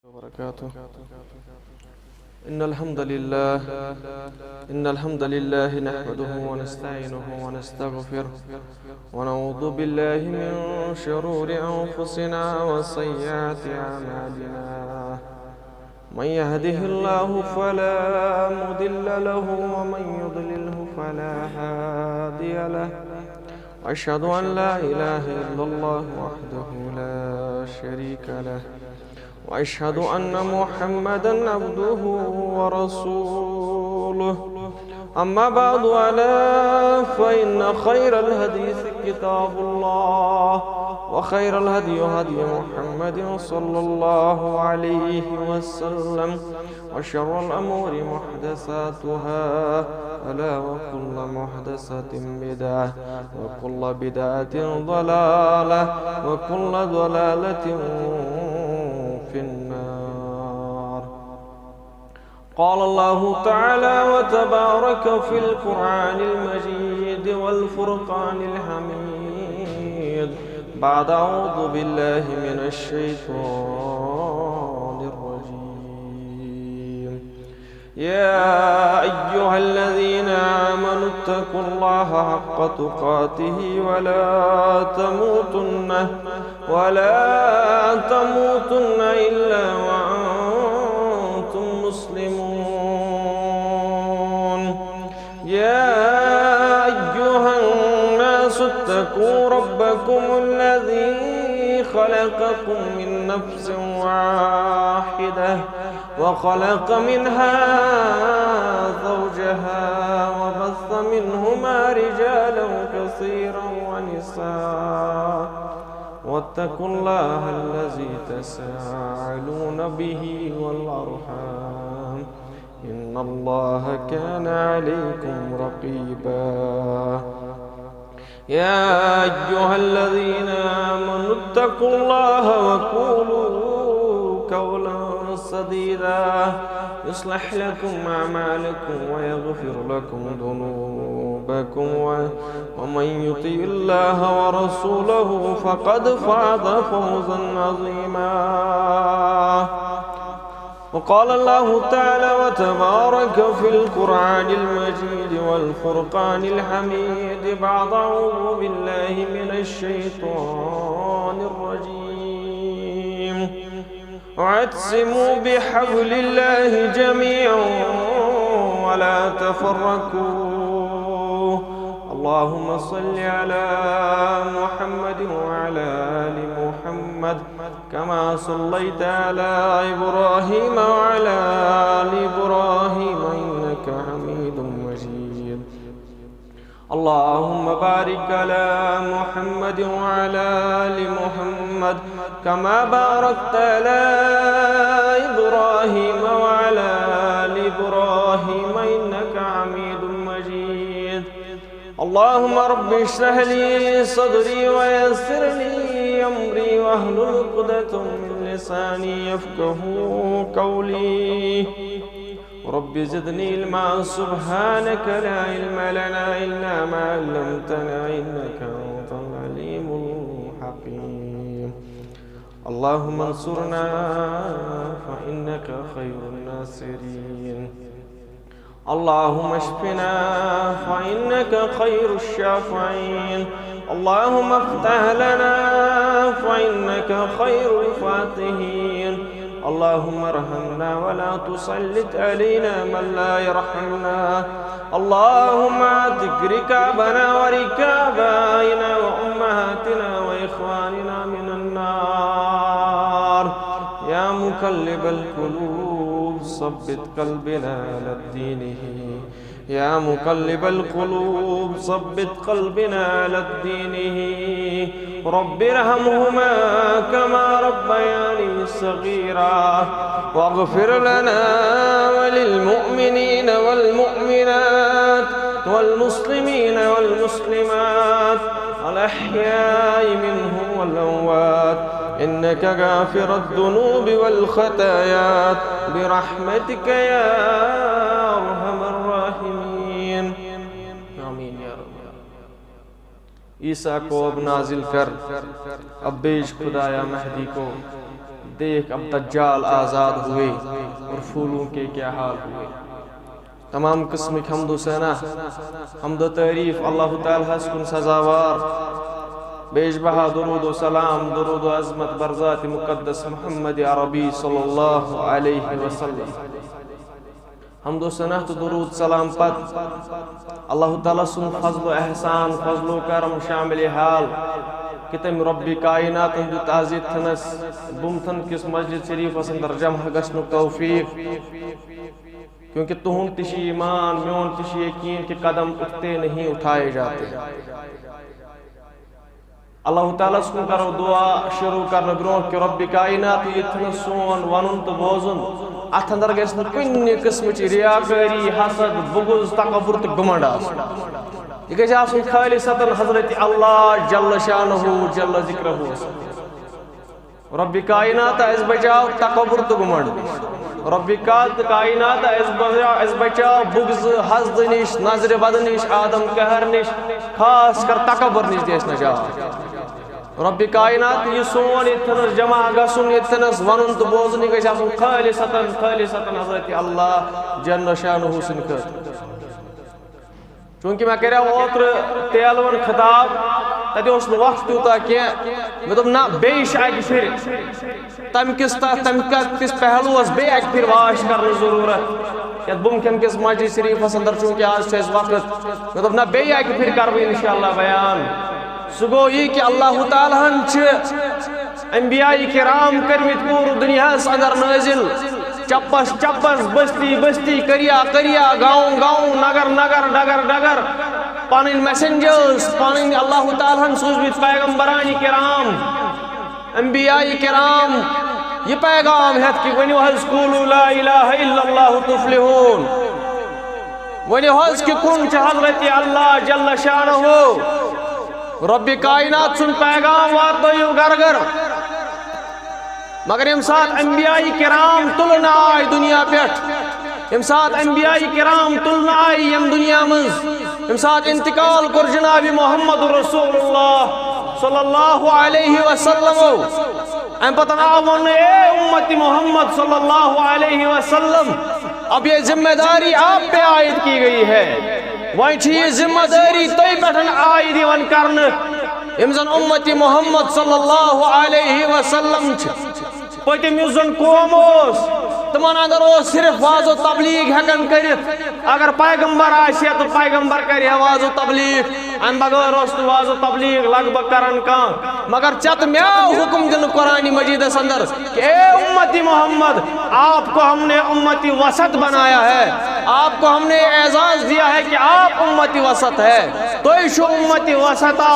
وبركاته. إن الحمد لله نحمده ونستعينه ونستغفره ونعوذ بالله من شرور أنفسنا وسيئات أعمالنا. من يهده الله فلا مضل له ومن يضلله فلا هادي له. وأشهد أن لا إله إلا الله وحده لا شريك له، وأشهد أن محمدًا عبده ورسوله. أما بعد فإن خير الحديث كتاب الله، وخير الهدي هدي محمد صلى الله عليه وسلم، وشر الأمور محدثاتها، ألا وكل محدثة بدعة، وكل بدعة ضلالة، وكل ضلالة في النار. قال الله تعالى وتبارك في القرآن المجيد والفرقان الحميد بعد أعوذ بالله من الشيطان الرجيم. يا أيها الذين آمنوا اتقوا الله حق تقاته ولا تموتن إلا وأنتم مسلمون. يا أيها الناس اتقوا ربكم الذي خلقكم من نفس واحدة وخلق منها زوجها وبث منهما رجالا كثيرا ونساء. واتقوا الله الذي تساءلون به والأرحام، إن الله كان عليكم رقيبا. يا أيها الذين آمنوا اتقوا الله وقولوا قولا سديدا يصلح لكم أعمالكم ويغفر لكم ذنوبكم، ومن يطع الله ورسوله فقد فاز فوزا عظيما. وقال الله تعالى وتبارك في القرآن المجيد والفرقان الحميد بعد أعوذ بالله من الشيطان الرجيم. واعتصموا بحبل الله جميعا ولا تفرقوا. اللهم صل على محمد وعلى آل محمد كما صليت على إبراهيم وعلى آل إبراهيم إنك حميد مجيد. اللهم بارك على محمد وعلى آل محمد كما باركت على إبراهيم وعلى آل إبراهيم إنك حميد مجيد. اللهم رب اشرح لي صدري ويسر لي أمري واحلل عقدة من لساني يفقهوا قولي. رب زدني علما سبحانك لا علم لنا إلا ما علمتنا إنك أنت العليم الحكيم. اللهم انصرنا فإنك خير الناصرين. اللهم اشفنا فإنك خير الشافعين. اللهم افتح لنا فإنك خير الفاتحين. اللهم ارحمنا ولا تسلط علينا من لا يرحمنا. اللهم اعتق ركابنا وركاب آبائنا وأمهاتنا وإخواننا من النار. يا مقلب القلوب ثبت قلبنا على دينه. يا مقلب القلوب ثبت قلبنا على دينه. رب ارحمهما كما ربياني صغيرا، واغفر لنا وللمؤمنين والمؤمنات والمسلمين والمسلمات الأحياء منهم والأموات، إنك غافر الذنوب والخطايا برحمتك يا أرحم الراحمين. آمين يا رب. عیسیٰ کو اب نازل کر، اب بیش خدایا مہدی کو دیکھ اب دجال آزاد ہوئے اور پھولوں کے کیا حال ہوئے. تمام قسم کی حمد و ثنا حمد و تعریف اللہ تعالیٰ کن سزاوار. بیش بہا درود و سلام درود و عظمت برذات مقدس محمد عربی صلی اللہ علیہ وسلم. حمد و ثنا تو درود سلام پت اللہ تعالیٰ سن فضل و احسان فضل و کرم شامل حال کہ تم رب کائنات دیت عزیت تھنس بمتھن کس مسجد شریف اندر جمع گژھنُ توفیق. کیونکہ تہند تہ ایمان میون تہ یقین کہ قدم اٹھتے نہیں اٹھائے جاتے. اللہ تعالیٰ سن کرو دعا شروع کرنے برو کہ رب کائنات یہ سون ون تو بوزن ات اندر گھس کن قسم ریاکاری حسد بغض تکبر تو گمنڈ یہ گھس آسن خالصتاً حضرت اللہ جل شانہ جل ذکرہ. رب کائنات اس بچاؤ تکبر تو گمنڈ. رب کائنات اس بچاؤ بغض حسد نش نظر بد نش آدم قہر نش خاص کر تکبر نش دیس نجات. رب کائنات یہ سون اتنس جمع گسن اتنس ون تو بوزن گھس آسن خالصتاً حضرت اللہ جل شانہ سن خاطر. چونکہ میں کریا اوتر تیلون خطاب تتہ اوس نہ وقت تیوتاہ کینٛہہ مےٚ دوٚپ نہ بیٚیہِ چھِ اکہِ پھِرِ تمہِ کِس پہلوس بیٚیہِ اکہِ پھِرِ واش کرنٕچ ضروٗرت یتھ بُمکھن کِس مسجد شریفس اندر چونکہ آز چھُ اَسہِ وقت مےٚ دوٚپ نہ بیٚیہِ اکہِ پھِرِ کرٕ بہٕ انشاءاللہ بیان. سُہ گوٚو یی کہ اللہ تعالیٰ ہن چھِ انبیاء کرام کٔرمٕتۍ پوٗرٕ دُنیاہس اندر نٲزِل. چپس چپس بستی بستی کریا کریا گاؤں گاؤں نگر نگر ڈگر ڈگر پنن میسنجرز پنن اللہ تعالیٰ ہن سوزمت پیغمبران کرام انبیاء کرام یہ پیغام ہے کہ ونیو حض قولوا لا الہ الا اللہ تفلحون. ونیو حض کہ کن چھ حضرت اللہ جل شانہ رب کائنات سن پیغام واتنٲیِو گر گر. مگر یم سات انبیاء کرام تلن آئی دنیا پیٹھ یم سات انبیاء کرام تلن آئی یم دنیا مز یم سات انتقال کر جناب محمد رسول اللہ صلی اللہ علیہ وسلم ام پتن آون اے امت محمد صلی اللہ علیہ وسلم اب یہ ذمہ داری آپ پہ عائد کی گئی ہے. وہیں چھ یہ ذمہ داری تئی پیٹھن عائد یوان کرنے یم زن امت محمد صلی اللہ علیہ وسلم پتم اس زن قوم تمن اندر صرف واض و تبلیغ ہیکن کرت. اگر پیغمبر آسیا تو پیغمبر کرے واض و تبلیغ ام بغیر اس واض و تبلیغ لگ بھگ کرن کان. مگر چت میاو حکم دن قرآن مجید اندر کہ اے امتی محمد آپ کو ہم نے امتی وسط بنایا ہے. آپ کو ہم نے اعزاز دیا ہے کہ آپ امتی وسط ہے. توئی شو امتی وسطا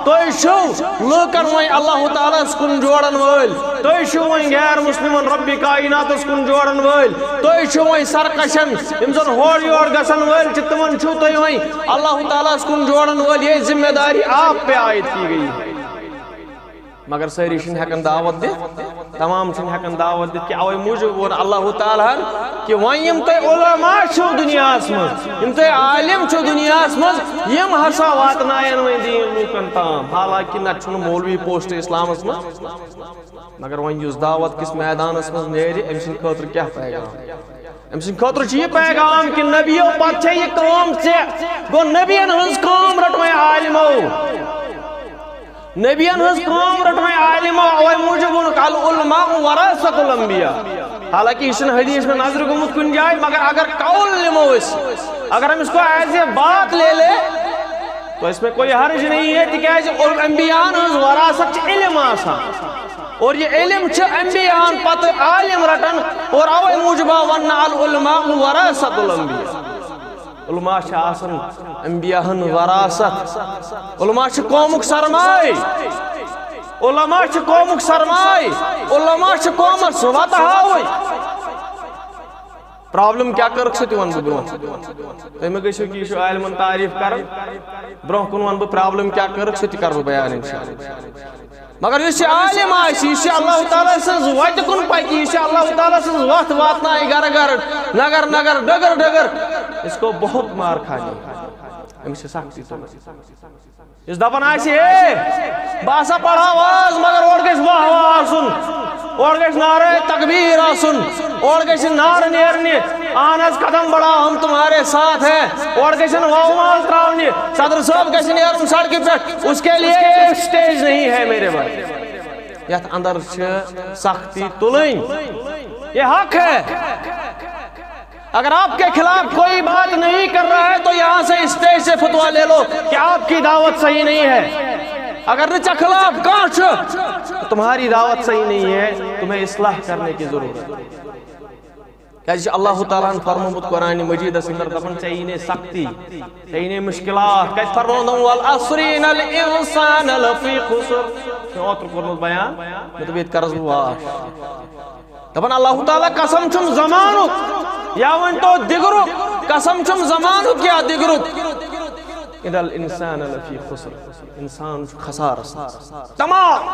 توئی شو لوکن وہیں اللہ تعالیٰ کن جوڑن ول. توئی شو وہیں غیر مسلمن رب کائنات کن جوڑن ول. توئی شو وہیں سرکشن یم زن ہور یور گسن ول تمن چھو توئی وہیں اللہ تعالیٰ کن جوڑن ول. یہ ذمہ داری آپ پہ عائد کی گئی ہے. مگر ساری چھن ہیکن دعوت دت تمام چھن ہیکن دعوت دت کہ اوے موجب ون اللہ تعالیٰ کہ وہیں یم تے علماء چھو دنیاس مز یم تے عالم چھو دنیاس مز یم ہسا واتنائن وہیں دین لوکن تام. حالانکہ نہ چھن مولوی پوسٹ اسلامس مز مگر وہیں یس دعوت کس میدانس مز نیرِ ام سن خاطر کیا پیغام ام سن خاطر چھ یہ پیغام کہ نبیو پتہ چھ یہ کام ژے گو نبیین ہنز کام رٹویں عالمو نبیان ہز کام رٹویں عالمو اوے موجب العلماء ورثۃ الانبیاء. حالانکہ اس حدیث میں نظر گمت کن جائے مگر اگر قول لمو اگر ہم اس کو ایسے بات لے لے تو اس میں کوئی حرج نہیں ہے تکیازِ انبیاء ہز وراثت علم آسان اور یہ علم چھ انبیاء پتہ عالم رٹن اور اوے موجبہ ون العلماء ورثۃ الانبیاء. علماء چھ آسن انبیاء ہن وراثت. علماء چھ قومک سرمائی علماء چھ قومک سرمائی علماء چھ قومس وتہاوئی. پرابلم کیا کرک ستی ون بہ برو تمہ گژھو کہ یہ عالمن تعریف کرن برو کن ون بہ پرابلم کیا کرک ستی کر بہ بیان انشاءاللہ. مگر یہ عالم یہ اللہ تعالیٰ سن وت کن پکہ یہ اللہ تعالیٰ سن وت واتنائے گر گر نگر نگر ڈگر ڈگر اس کو بہت مار کھانی. أمس سختی اس دپان آسہِ ہے بہٕ ہسا پڑھا واز مگر اور گژھِ واہ واہ آسُن اور گژھِ نعرہ تکبیر آسُن اور گژھِ نعرٕ نیرنہِ اہن حظ قدم بڑھاؤ ہم تمہارے ساتھ ہیں اور گژھن واو مال تراونہِ صدر صاحب گژھِ نیرُن سڑکہِ پٮ۪ٹھ اس کے لیے ایک سٹیج نہیں ہے میرے بھائی یتھ اندر چھِ سختی تُلٕنۍ یہ حق ہے اگر آپ کے خلاف کوئی بات نہیں کر رہا ہے تو یہاں سے اسٹیج سے فتویٰ لے لو کہ آپ کی دعوت صحیح نہیں ہے اگر نچا خلاف کانچ تمہاری دعوت صحیح نہیں ہے تمہیں اصلاح کرنے کی ضرورت ہے اللہ تعالیٰ نے فرموت قرآن مجید اندر دپن چاہیے سختی چاہیے مشکلات کت فرمودم والعصر ان الانسان لفی خسر اوتر کرنوس بیان مطلب یہ کرز واش دپن اللہ تعالیٰ قسم چھم زمانک یا ونتو دگرک قسم چھم زمانک یا دگرک ان الانسان لفی خسر انسان خسار تمام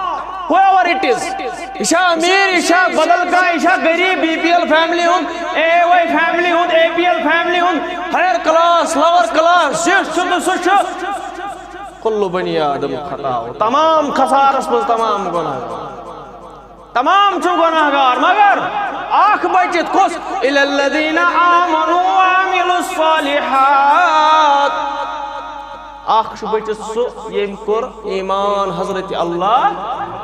whoever it is اشا امیر اشا بدل کا اشا غریب بی پی ایل فیملی ہوں اے وائی فیملی ہوں اے پی ایل فیملی ہوں ہائر کلاس لور کلاس شیخ شد سچ کل بنی آدم خطاؤ تمام خسارس پر تمام گناہگار تمام چھو گناہگار مگر آنکھ بچت کس اِلَى الَّذِينَ آمَنُوا وَعَمِلُوا الصَّالِحَاتِ آنکھ چھو بچت سو یم کر ایمان حضرت اللہ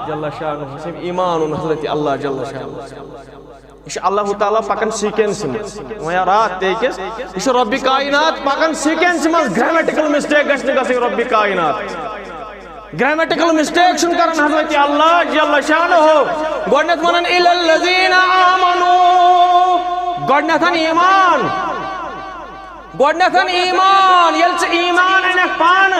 جل شانہ حسن ایمان حضرت اللہ جل شانہ یہ اللہ تعالیٰ پکن سیکینس میں وہاں رات دیکھس یہ رب کائنات پکن سیکینس میں گرامیٹیکل مسٹیک گھنے گا رب کائنات گرامیٹیکل مسٹیک شن کرن حضرت اللہ جل شانہ ہو گوڑنیت منن اِلَى الَّذِينَ آمَنُوا گوڑنیتن ایمان گوڑنیتن ایمان یلچ ایمان انیک پان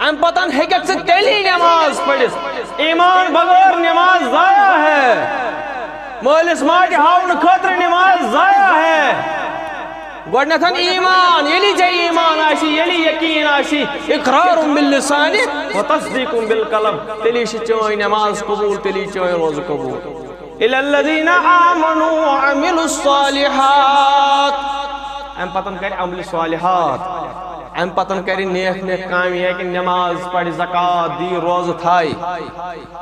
ام پتن ہیکت سے تیلی نماز پڑھس ایمان بغیر نماز ضائع ہے مولس ماٹی ہاؤن خطر نماز ضائع ہے گوڑنیتن ایمان یلی جے ایمان آشی یلی یقین آشی اقرار باللسان و تصدیق بالقلب تلی چوئی نماز قبول تلی چوئی روز قبول اِلَى الَّذِينَ آمَنُوا وَعَمِلُوا الصَّالِحَاتِ ام پتن کر عمل صالحات ام پتن کر نیک نیک کامی ہے کہ نماز پڑھ زکاة دی روز تھائی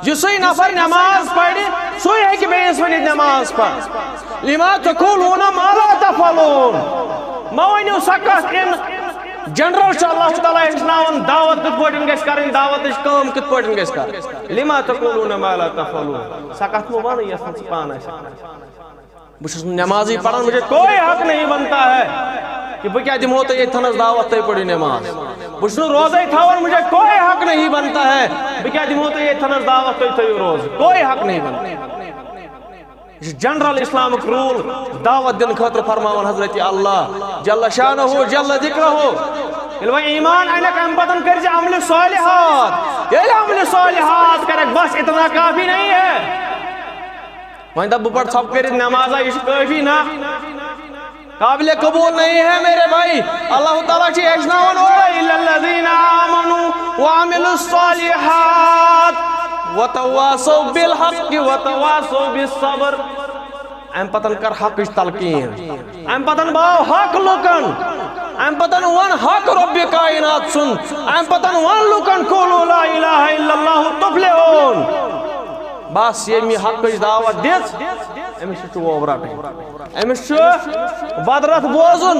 جسوئی نفر نماز پڑھ سوئی ہے کہ بیس ونید نماز پڑھ لما تقولون ما لا تفعلون موینیو سکت ان جنرل شاء اللہ تعالیٰ اشناون دعوت کت پوٹن گیس کریں دعوت اش کام کت پوٹن گیس کریں لما تقولون ما لا تفعلون سکت مو بانا یسن سپانا ہے بچھس نمازی پڑھن مجھے کوئی حق نہیں بنتا ہے کہ بکیا دمو تو یہ تھنس دعوت تے پڑھی نماز بچھس روزہ تھاون مجھے کوئی حق نہیں بنتا ہے بکیا دمو تو یہ تھنس دعوت تے روز کوئی حق نہیں بنتا جنرل اسلامک رول دعوت دن خاطر فرماون حضرت اللہ جل شانہ ہو جل ذکرہ ہو یلو ایمان اینک ام پتن کر جا عمل صالحات یہ عمل صالحات کرک بس اتنا کافی نہیں ہے وہیں دب پڑھ سب کریں نمازہ اس کافی نہ قابل قبول نہیں ہے میرے بھائی اللہ تعالیٰ چی اجناون اوڑا اِلَّا الَّذِينَ آمَنُوا وَعَمِلُوا الصَّالِحَاتِ وَتَوَاسَوْا بِالْحَقِّ وَتَوَاسَوْا بِالصَّبْرِ ام پتن کر حق اس تلقین ام پتن باو حق لکن ام پتن ون حق رب کائنات سن ام پتن ون لکن قولوا لا الہ الا اللہ تفلحون بس یہ می حق اس دعوت دیت امس چھ وورٹ امس چھ بدرت بوزن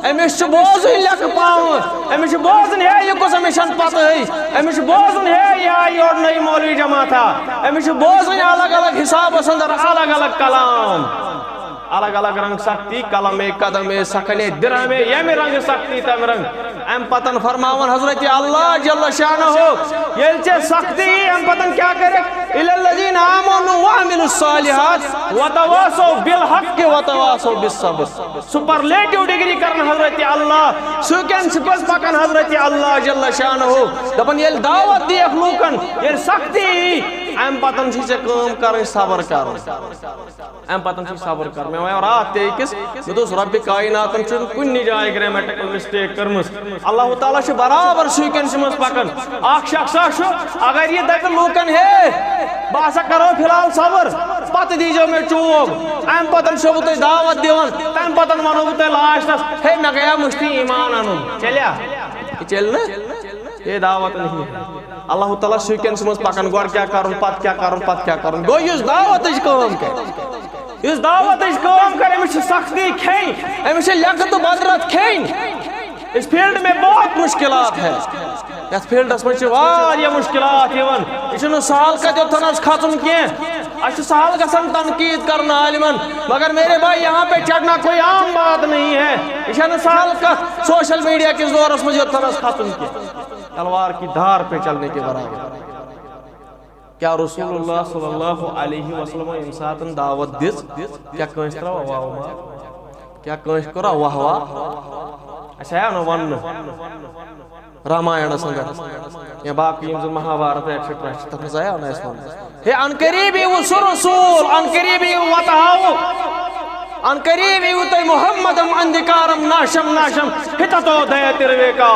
امس چھ بوزن لک پاون امس چھ بوزن ہے یہ کس مشن پتہ ہے امس چھ بوزن ہے یہ اور نئی مولوی جماعت امس چھ بوزن الگ الگ حساب اندر الگ الگ کلام الگ الگ رنگ سختی کلم قدم سکنے درہم یم رنگ سختی تم رنگ ام پتن فرماون حضرت اللہ جل شانہ ہو یل چے سختی ام پتن کیا کرے اِلَى الَّذِينَ آمَنُوا وَعَمِلُوا الصَّالِحَاتِ وَتَوَاسَوْا بِالْحَقِّ وَتَوَاسَوْا بِالصَّبْرِ سپرلیٹیو ڈگری کرن حضرت اللہ سوکن سپس پکن حضرت اللہ جل شانہ ہو دپن یل دعوت دی اخلوکن یل سختی ام پتن چھ کام کرن صبر کرن ام پتن چھ صبر کر میں ونیو رات تے کس میں دوس رب کائناتن چھ کُنہِ جایہِ گریمیٹیکل مسٹیک کرمس اللہ تعالیٰ چھ برابر سیکوینس منٛز پکان اکھ شخصا چھ اگر یہ دپہ لوکن ہے بہ ہسا کرو فی الحال صبر پتہ دیجو میں چوب ام پتن چھ بہ تۄہہِ دعوت دِوان تمہ پتن ونو بہ تۄہہِ لاسٹس ہے مےٚ گٔیا مٔشتٕے ایمان انُن چلیا یہ چل نا یہ دعوت نہیں ہے اللہ تعالیٰ سیکوینس منٛز پکان گۄڈٕ کیٛاہ کرُن پتہٕ کیٛاہ کرُن پتہٕ کیٛاہ کرُن گوٚو یُس دعوتٕچ کٲم کرِ یُس دعوتٕچ کٲم کرِ أمِس چھِ سختی کھیٚنۍ أمِس چھِ لیٚکھٕ تہٕ بدرت کھیٚنۍ اس فیلڈ میں بہت مشکلات ہے یتھ فیلڈس منٛز چھِ واریاہ مشکلات یِوان یہِ چھُنہٕ سہل کتھ یوٚتن آسہِ کھژُن کینٛہہ اسہِ چھُ سہل گژھان تنقید کرنا عالمن مگر میرے بھائی یہاں پہ چڑھنا کوئی عام بات نہیں ہے یہ چھنہٕ سہل کتھ سوشل میڈیا کس دورس منٛز یوٚتن آسہِ کھژُن کینٛہہ تلوار کی دھار پہ چلنے کے برابر کیا رسول اللہ صلی اللہ علیہ وسلم ییٚمہِ ساتہٕ دعوت دِژ کیا کٲنٛسہِ ترٛاووا واہ واہ کیا کٲنٛسہِ کوٚرا واہ واہ اچھا ہے نا ون راماینس اندر یا باقی یم زن مہابھارت ایٹسٹرا تتھ منٛز آیا نا اس ون ہے ان قریب یِیوٕ سُہ رسول ان قریب یِیوٕ وتہٕ ہاوُکھ ان قریب یِیوٕ تۄہہِ محمدم اندِکارم ناشم ناشم ہتتو دیتِرویکا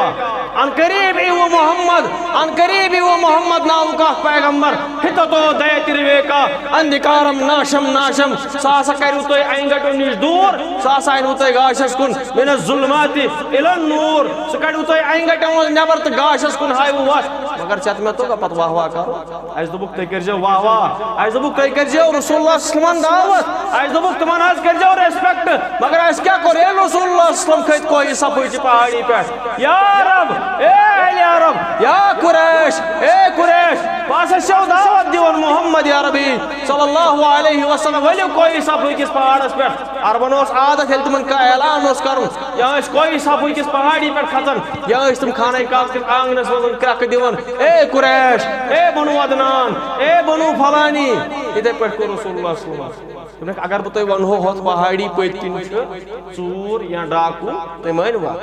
ان قریب یِیوٕ محمد ان قریب یِیوٕ محمد ناوُک اکھ پیغمبر ہتتو دیتِرویکا اندِکارم ناشم ناشم سُہ ہسا کریو تۄہہِ انگٹو نِش دوٗر سُہ ہسا انوٕ تۄہہِ گاشس کُن من الظُلمات الى النور سُہ کڑوٕ تۄہہِ انگٹو منٛز نٮ۪بر تہٕ گاشس کُن ہایوٕ وتھ مگر ژےٚ تہٕ مےٚ توٚگا پتہٕ واہ واہ کرُن اسہِ دوٚپُکھ تُہۍ کٔرۍزیو واہ واہ اسہِ دوٚپُکھ تُہۍ کٔرۍزیو رسول اللہ صلی دعوت اسہِ دوٚپُکھ تِمن حظ کٔرۍزیو ریسپیکٹ مگر اسہِ کیٛاہ کوٚر ییٚلہِ رسول اللہ صلی کھٔتۍ کوہِ صفٕچہِ پہاڑی پٮ۪ٹھ یا رب اے اہلِ عرب یا قریش اے قریش بہٕ ہسا چھَو دعوت دِوان محمد عربی صلی اللہ علیہ وسلم ؤلِو کوہِ صفٕکِس پہاڑس پٮ۪ٹھ عربن اوس عادت ییٚلہِ تِمن کانٛہہ اعلان اوس کرُن یا ٲسۍ کوہِ صفٕکِس پہاڑی پٮ۪ٹھ کھژان یا ٲسۍ تِم خانہ کعبہ کِس آنگنس منٛز کرٛٮ۪کہٕ دِوان اے قریش اے بنو عدنان اے بنو فلانی یِتھے پٲٹھۍ کوٚر رسول اللہ صلی اللہ علیہ وسلم اگر بہٕ تۄہہِ ونہو ہوٚتھ پہاڑی پٔتۍ کِنۍ چھُ ژوٗر یا ڈاکوٗ تُہۍ مٲنوا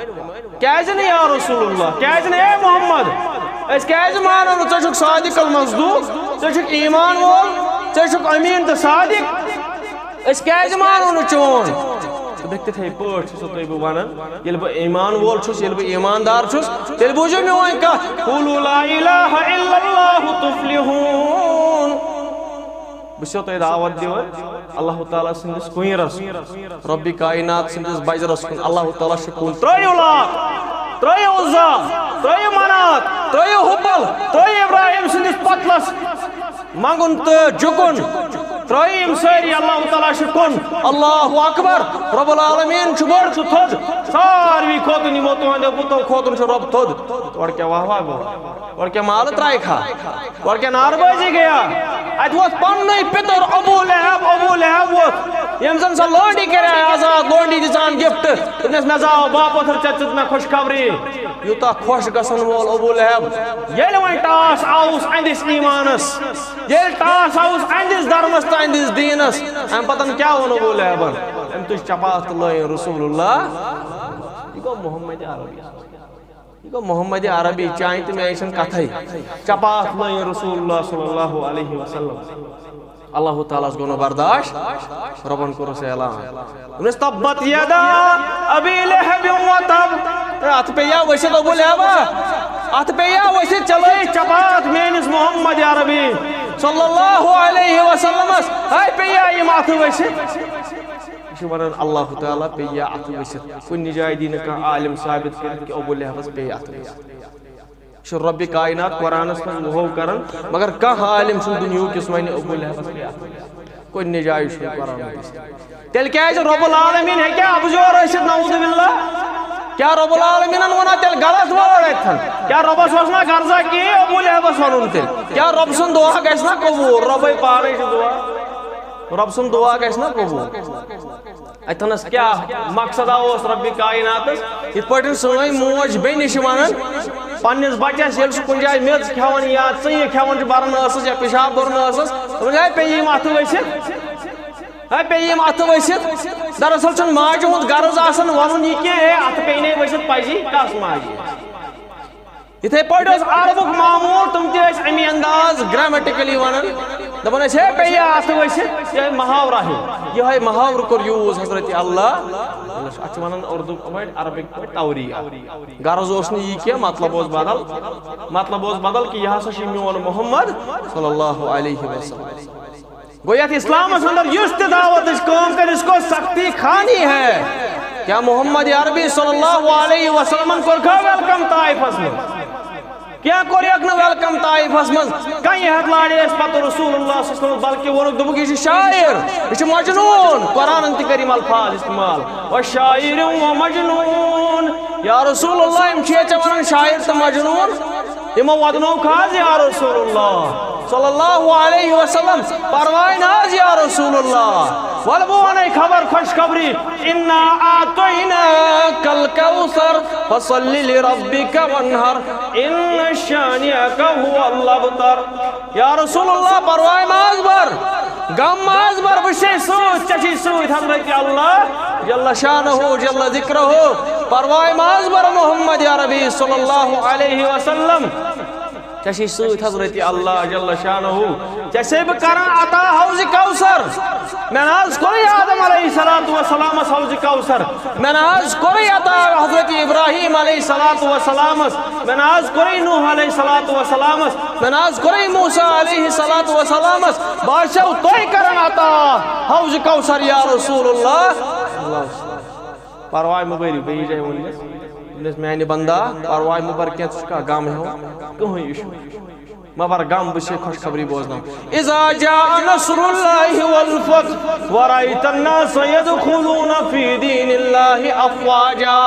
کیازِ نہٕ یا رسول اللہ کیازِ نہٕ اے محمد أسۍ کیازِ مانو نہٕ ژٕ چھُکھ صادق المصدوق ژٕ چھُکھ ایمان وول ژٕ چھُکھ أمیٖن تہٕ صادق أسۍ کیازِ مانو نہٕ چون دوٚپُکھ تِتھے پٲٹھۍ چھُسو تۄہہِ بہٕ ونان ییٚلہِ بہٕ ایمان وول چھُس ییٚلہِ بہٕ ایماندار چھُس تیٚلہِ بوٗزِو میٛٲنۍ کتھ قولوا لا اِلٰہَ اِلَّا اللہِ تُفلِحوٗن بہٕ چھُسو تۄہہِ دعوت دِوان اللہ تعالیٰ سٕنٛدِس کُنیرس رۄبِ کائنات سٕنٛدِس بجرس کُن اللہ تعالیٰ چھُ کُن ترٛٲیِو لات ترٛٲیِو عُزا ترٛٲیِو منات ترٛٲیِو حُبل ترٛٲیِو ابراہیم سٕنٛدِس پتلس منگُن تہٕ جُکُن ترٛٲیِو یِم سٲری اللہ تعالیٰ چھُ کُن اللہ اکبر رب العالمیٖن چھُ بوٚڑ تہٕ تھوٚد ساروی کھۄتہٕ یِمو تُہنٛدیو بُتو کھۄتہٕ چھُ رۄب تھوٚد تورٕ کیٛاہ واہ واہ گوٚو اورٕ کیٛاہ مالہٕ ترٛایکھا اورٕ کیٛاہ ناربٲزی گٔیا اتہِ ووت پننُے پِتُر ابوٗ لہب ووت ییٚمۍ زن سۄ لونڈی کرے آزاد لونڈی دِژان گفٹ دوٚپنس مےٚ زاو باپتھر ژےٚ دِژ مےٚ خوشخبری یوٗتاہ خۄش گژھن وول ابوٗ لہب ییٚلہِ وۄنۍ ٹاس آوُس أہنٛدِس ایٖمانس ییٚلہِ ٹاس آوُس أہنٛدِس دھرمس تہٕ أہنٛدِس دیٖنس امہِ پتن کیٛاہ ووٚن ابوٗ لہبن أمۍ تُج چپاتھ تہٕ لٲیِن رسول اللہ یہِ گوٚو محمد عربی یہ گو محمد عربی چاہیں تو میں ایسن کتھائی چپاس لائن رسول اللہ صلی اللہ علیہ وسلم اللہ تعالیٰ اس گونو برداشت ربن کو رسے اعلان تبت یدا ابی لہب و تب ات پہ یا ویسے ابو لہب ات پہ یا ویسے چلے چپات مینس محمد عربی صلی اللہ علیہ وسلم ہے پہ یا یہ مات ویسے اللہ تعالیٰ پہ یا ات وسط کن جائے دی نہ عالم ثابت کر کہ ابو لہبس پہ ات وسط رب کائنات قرآن من وہ کرن مگر کہاں عالم چھُ دنیا کس ون ابو لہبس پہ ات کن جائے قرآن تیل کیا رب العالمین ہے کیا ابزور ٲسِتھ نعوذ باللہ کیا رب العالمین ونا تیل غلط وٲڈ اتھن کیا ربس اوس نا غرضا کہ ابو لہبس ونُن تیل کیا رب سُنٛد دعا گژھِ نا قبوٗل رۄبے پانے چھُ دعا رب سُنٛد دعا گژھِ نا قبوٗل اتنس کیا مقصد اوس رب کائنات یتھ پٲٹھۍ سٲنۍ موج بیٚنہِ چھِ ونان پننس بچس ییٚلہِ سُہ کُنہِ جایہِ میٚژ کھٮ۪وان یا ژٕنہِ کھٮ۪وان چھُ بران ٲسس یا پِشاب بران ٲسس دپان ہے پیٚیہِ یِم اتھٕ ؤسِتھ ہے پیٚیہِ یِم اتھٕ ؤسِتھ دراصل چھُنہٕ ماجہِ ہُنٛد غرض آسان ونُن یہِ کینٛہہ ہے اتھٕ پیٚیہِ نے ؤسِتھ پزی کس ماجہِ یِتھے پٲٹھۍ اوس عربُک معموٗل تِم تہِ ٲسۍ امی انداز گریمیٹِکلی ونان دپان ٲسۍ ہے پیٚیہِ اَتھٕ ؤسِتھ یِہوٚے محاورہ ہیوٗ یِہوٚے محاورٕ کوٚر یوٗز حضرت اللہ اَتھ چھِ وَنان اُردو پٲٹھۍ عربِک پٲٹھۍ توریہ غرض اوس نہٕ یہِ کینٛہہ مطلب اوس بدل کہِ یہِ ہسا چھُ میون محمد صلی اللہ علیہ وسلم گوٚو یتھ اسلامس اندر یُس تہِ دعوتٕچ کٲم کرِ اس کو سختی کھانی ہے کیا محمد عربی صلی اللہ علیہ وسلم کوٚرکھا ویلکم طائفس منٛز کیا کوٚریکھ نہٕ ویلکم طائفس منٛز کنہِ ہتھ لاڑے اَسہِ پتہٕ رسول اللہ صلی اللہ علیہ وسلم بلکہِ ووٚنُکھ دوٚپُکھ یہِ چھُ شاعر یہِ چھُ مجنوٗن قرآنن تہِ کٔرۍ یِم الفاظ استعمال وشاعر و مجنون یا رسول اللہ یِم چھِ ژےٚ ونان شاعر تہٕ مجنون یِمو ودنووُکھ حظ یا رسول اللہ صلی اللہ علیہ وسلم پرواے نہ حظ یا رسول اللہ ول بہٕ ونے خبر خوشخبری انا اعطیناک الکوثر فصل لربک وانحر ان شانئک هو الابتر یا رسول اللہ پرواے مہ حظ بر غم مہ حظ بر بہٕ چھے سۭتۍ ژےٚ چھے سۭتۍ حضرت اللہ جل شانہ جل ذکرہ پرواے مہ حظ بر محمد عربی صلی اللہ علیہ وسلم ژےٚ چھے سۭتۍ حضرت اللہ جل شانہ ژےٚ چھے بہٕ کران عطا حوض کوثر مےٚ نہ حظ کوٚرُے آدم علیہ الصلوۃ والسلامس حوض کوثر مےٚ نہ حظ کوٚرُے عطا حضرت ابراہیم علیہ الصلوۃ والسلامس مےٚ نہ حظ کوٚرُے نوح علیہ الصلوۃ والسلامس مےٚ نہ حظ کوٚرُے موسیٰ علیہ الصلوۃ والسلامس بہٕ حظ چھَو تۄہہِ کران عطا حوض کوثر یا رسول اللہ پرواے مہ بٔرِو بیٚیہِ جایہِ ووٚنمَس میانہِ بندا پرواے مہ بر کینٛہہ ژٕ چھُکھا غم ہیوٚن کٕہٕنۍ اِشوٗ مہ بر غم بہٕ چھے خوشخبری بوزناو اذا جاء نصر اللہ والفتح ورأيت الناس يدخلون في دين الله افواجا